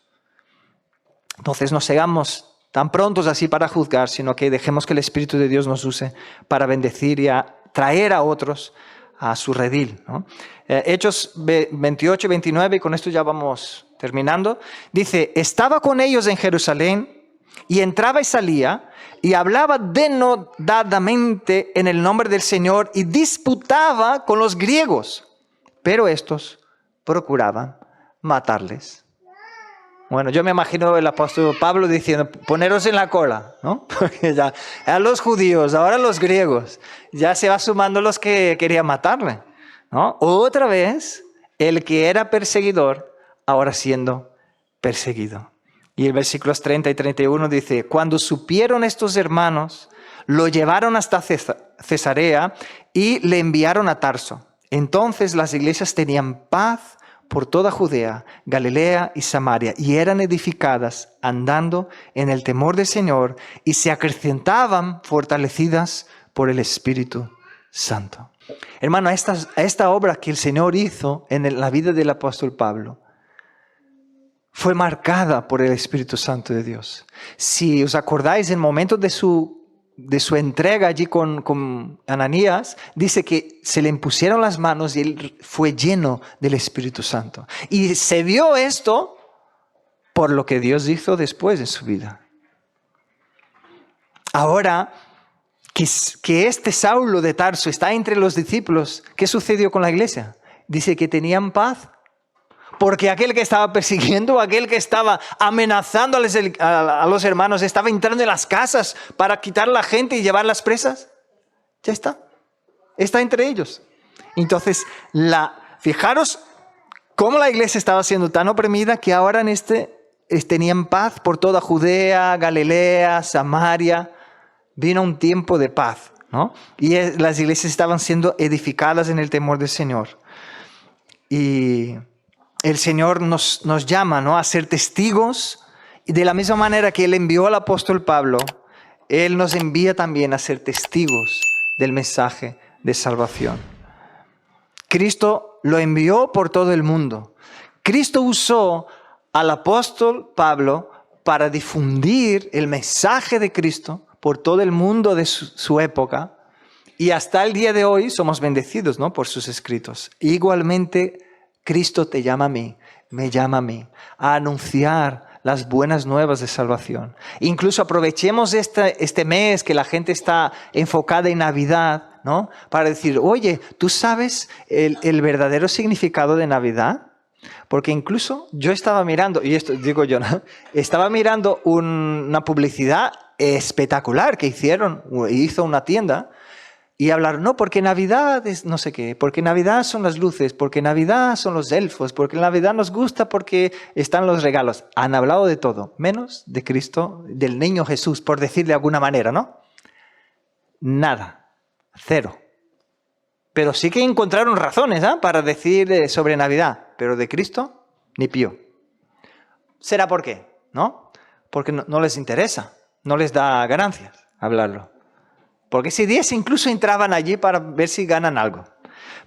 Entonces no seamos tan prontos así para juzgar, sino que dejemos que el Espíritu de Dios nos use para bendecir y a traer a otros a su redil, ¿no? Hechos 28 y 29, y con esto ya vamos terminando. Dice, estaba con ellos en Jerusalén y entraba y salía y hablaba denodadamente en el nombre del Señor y disputaba con los griegos, pero estos procuraban matarles. Bueno, yo me imagino el apóstol Pablo diciendo, poneros en la cola, ¿no? Porque ya a los judíos, ahora los griegos, ya se va sumando los que querían matarle, ¿no? Otra vez, el que era perseguidor, ahora siendo perseguido. Y el versículos 30 y 31 dice, cuando supieron estos hermanos, lo llevaron hasta Cesarea y le enviaron a Tarso. Entonces las iglesias tenían paz por toda Judea, Galilea y Samaria, y eran edificadas andando en el temor del Señor, y se acrecentaban fortalecidas por el Espíritu Santo. Hermano, esta obra que el Señor hizo en la vida del apóstol Pablo fue marcada por el Espíritu Santo de Dios. Si os acordáis, en momentos de su entrega allí con Ananías, dice que se le impusieron las manos y él fue lleno del Espíritu Santo. Y se vio esto por lo que Dios hizo después en su vida. Ahora que este Saulo de Tarso está entre los discípulos, ¿qué sucedió con la iglesia? Dice que tenían paz. Porque aquel que estaba persiguiendo, aquel que estaba amenazando a los hermanos, estaba entrando en las casas para quitar a la gente y llevarlas presas. Ya está. Está entre ellos. Entonces, fijaros cómo la iglesia estaba siendo tan oprimida que ahora tenían paz por toda Judea, Galilea, Samaria. Vino un tiempo de paz, ¿no? Y las iglesias estaban siendo edificadas en el temor del Señor. Y el Señor nos llama, ¿no?, a ser testigos, y de la misma manera que Él envió al apóstol Pablo, Él nos envía también a ser testigos del mensaje de salvación. Cristo lo envió por todo el mundo. Cristo usó al apóstol Pablo para difundir el mensaje de Cristo por todo el mundo de su época, y hasta el día de hoy somos bendecidos, ¿no?, por sus escritos. Igualmente, Cristo te llama a mí, me llama a mí, a anunciar las buenas nuevas de salvación. Incluso aprovechemos este mes que la gente está enfocada en Navidad, ¿no?, para decir, oye, ¿tú sabes el verdadero significado de Navidad? Porque incluso yo estaba mirando, y esto digo yo, ¿no?, estaba mirando una publicidad espectacular que hizo una tienda. Y hablar, no, porque Navidad es no sé qué, porque Navidad son las luces, porque Navidad son los elfos, porque Navidad nos gusta porque están los regalos. Han hablado de todo, menos de Cristo, del niño Jesús, por decir de alguna manera, ¿no? Nada, cero. Pero sí que encontraron razones para decir sobre Navidad, pero de Cristo, ni pío. ¿Será por qué? ¿No? Porque no les interesa, no les da ganancias hablarlo. Porque ese día incluso entraban allí para ver si ganan algo.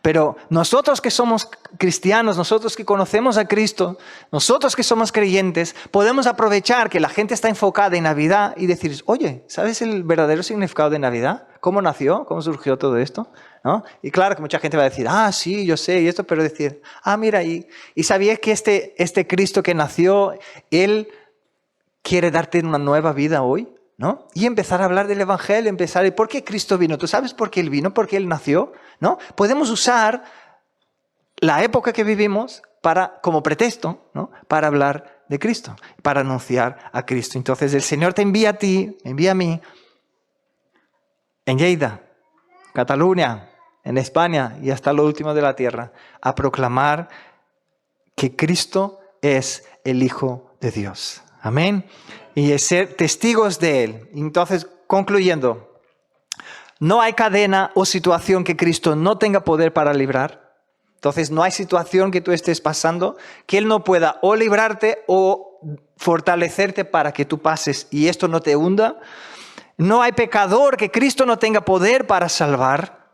Pero nosotros que somos cristianos, nosotros que conocemos a Cristo, nosotros que somos creyentes, podemos aprovechar que la gente está enfocada en Navidad y decir, oye, ¿sabes el verdadero significado de Navidad? ¿Cómo nació? ¿Cómo surgió todo esto? ¿No? Y claro que mucha gente va a decir, sí, yo sé, y esto, pero decir, mira, y ¿sabías que este Cristo que nació, Él quiere darte una nueva vida hoy? ¿No? Y empezar a hablar del Evangelio, ¿y por qué Cristo vino? ¿Tú sabes por qué Él vino? ¿Por qué Él nació? ¿No? Podemos usar la época que vivimos como pretexto, ¿no?, para hablar de Cristo, para anunciar a Cristo. Entonces el Señor te envía a ti, me envía a mí, en Lleida, Cataluña, en España y hasta lo último de la tierra, a proclamar que Cristo es el Hijo de Dios. Amén. Y ser testigos de Él. Entonces, concluyendo, No hay cadena o situación que Cristo no tenga poder para librar. Entonces no hay situación que tú estés pasando que Él no pueda o librarte o fortalecerte para que tú pases y esto no te hunda. No hay pecador que Cristo no tenga poder para salvar.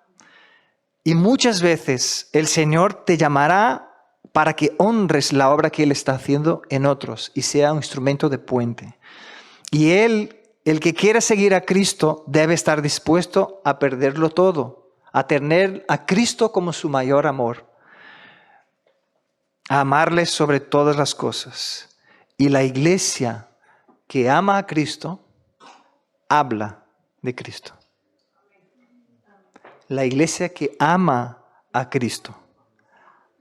Y muchas veces el Señor te llamará para que honres la obra que Él está haciendo en otros y sea un instrumento de puente. Y Él, el que quiera seguir a Cristo, debe estar dispuesto a perderlo todo, a tener a Cristo como su mayor amor, a amarle sobre todas las cosas. Y la iglesia que ama a Cristo, habla de Cristo. La iglesia que ama a Cristo,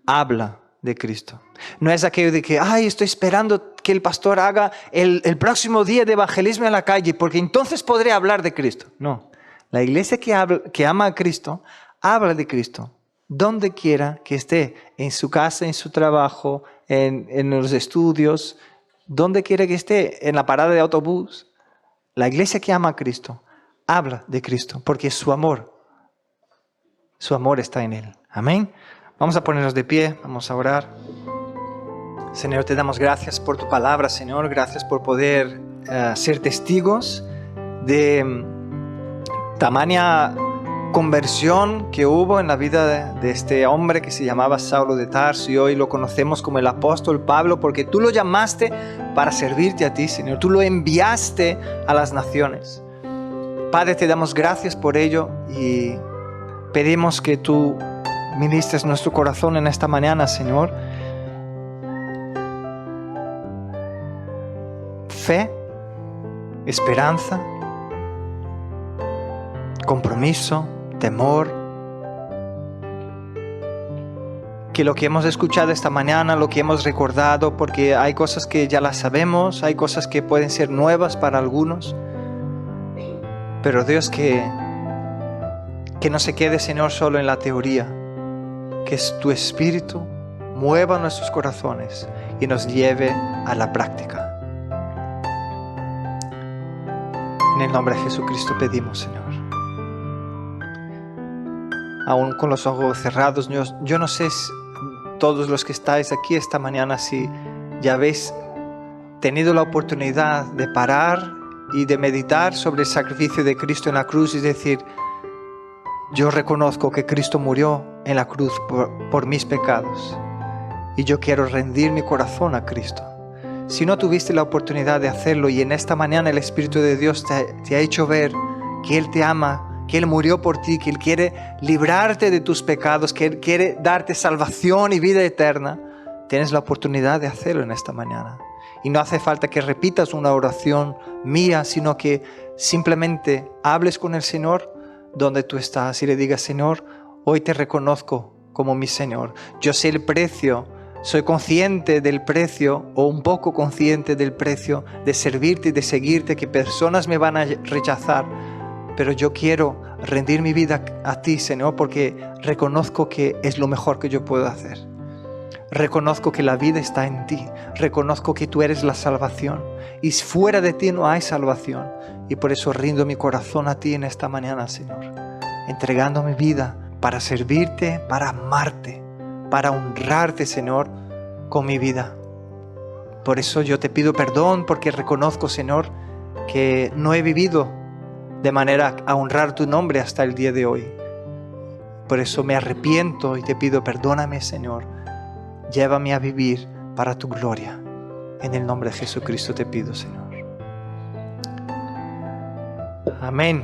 habla de Cristo. No es aquello de que, estoy esperando que el pastor haga el próximo día de evangelismo en la calle, porque entonces podré hablar de Cristo. No, la iglesia que ama a Cristo, habla de Cristo, donde quiera que esté, en su casa, en su trabajo, en los estudios, donde quiera que esté, en la parada de autobús. La iglesia que ama a Cristo, habla de Cristo, porque su amor está en Él. Amén. Vamos a ponernos de pie, vamos a orar. Señor, te damos gracias por tu palabra, Señor. Gracias por poder ser testigos de tamaña conversión que hubo en la vida de este hombre que se llamaba Saulo de Tarso y hoy lo conocemos como el apóstol Pablo porque tú lo llamaste para servirte a ti, Señor. Tú lo enviaste a las naciones. Padre, te damos gracias por ello y pedimos que tú ministres nuestro corazón en esta mañana, Señor. Fe, esperanza, compromiso, temor. Que lo que hemos escuchado esta mañana, lo que hemos recordado, porque hay cosas que ya las sabemos, hay cosas que pueden ser nuevas para algunos. Pero Dios, que no se quede, Señor, solo en la teoría. Que tu Espíritu mueva nuestros corazones y nos lleve a la práctica. En el nombre de Jesucristo pedimos, Señor. Aún con los ojos cerrados, yo no sé si todos los que estáis aquí esta mañana si ya habéis tenido la oportunidad de parar y de meditar sobre el sacrificio de Cristo en la cruz y decir, yo reconozco que Cristo murió en la cruz por mis pecados y yo quiero rendir mi corazón a Cristo. Si no tuviste la oportunidad de hacerlo y en esta mañana el Espíritu de Dios te ha hecho ver que Él te ama, que Él murió por ti, que Él quiere librarte de tus pecados, que Él quiere darte salvación y vida eterna, tienes la oportunidad de hacerlo en esta mañana. Y no hace falta que repitas una oración mía, sino que simplemente hables con el Señor donde tú estás y le digas, Señor, hoy te reconozco como mi Señor. Yo sé el precio, soy consciente del precio o un poco consciente del precio de servirte y de seguirte, que personas me van a rechazar, pero yo quiero rendir mi vida a ti, Señor, porque reconozco que es lo mejor que yo puedo hacer. Reconozco que la vida está en ti, reconozco que tú eres la salvación y fuera de ti no hay salvación y por eso rindo mi corazón a ti en esta mañana, Señor, entregando mi vida para servirte, para amarte, para honrarte, Señor, con mi vida. Por eso yo te pido perdón porque reconozco, Señor, que no he vivido de manera a honrar tu nombre hasta el día de hoy. Por eso me arrepiento y te pido perdóname, Señor. Llévame a vivir para tu gloria. En el nombre de Jesucristo te pido, Señor. Amén.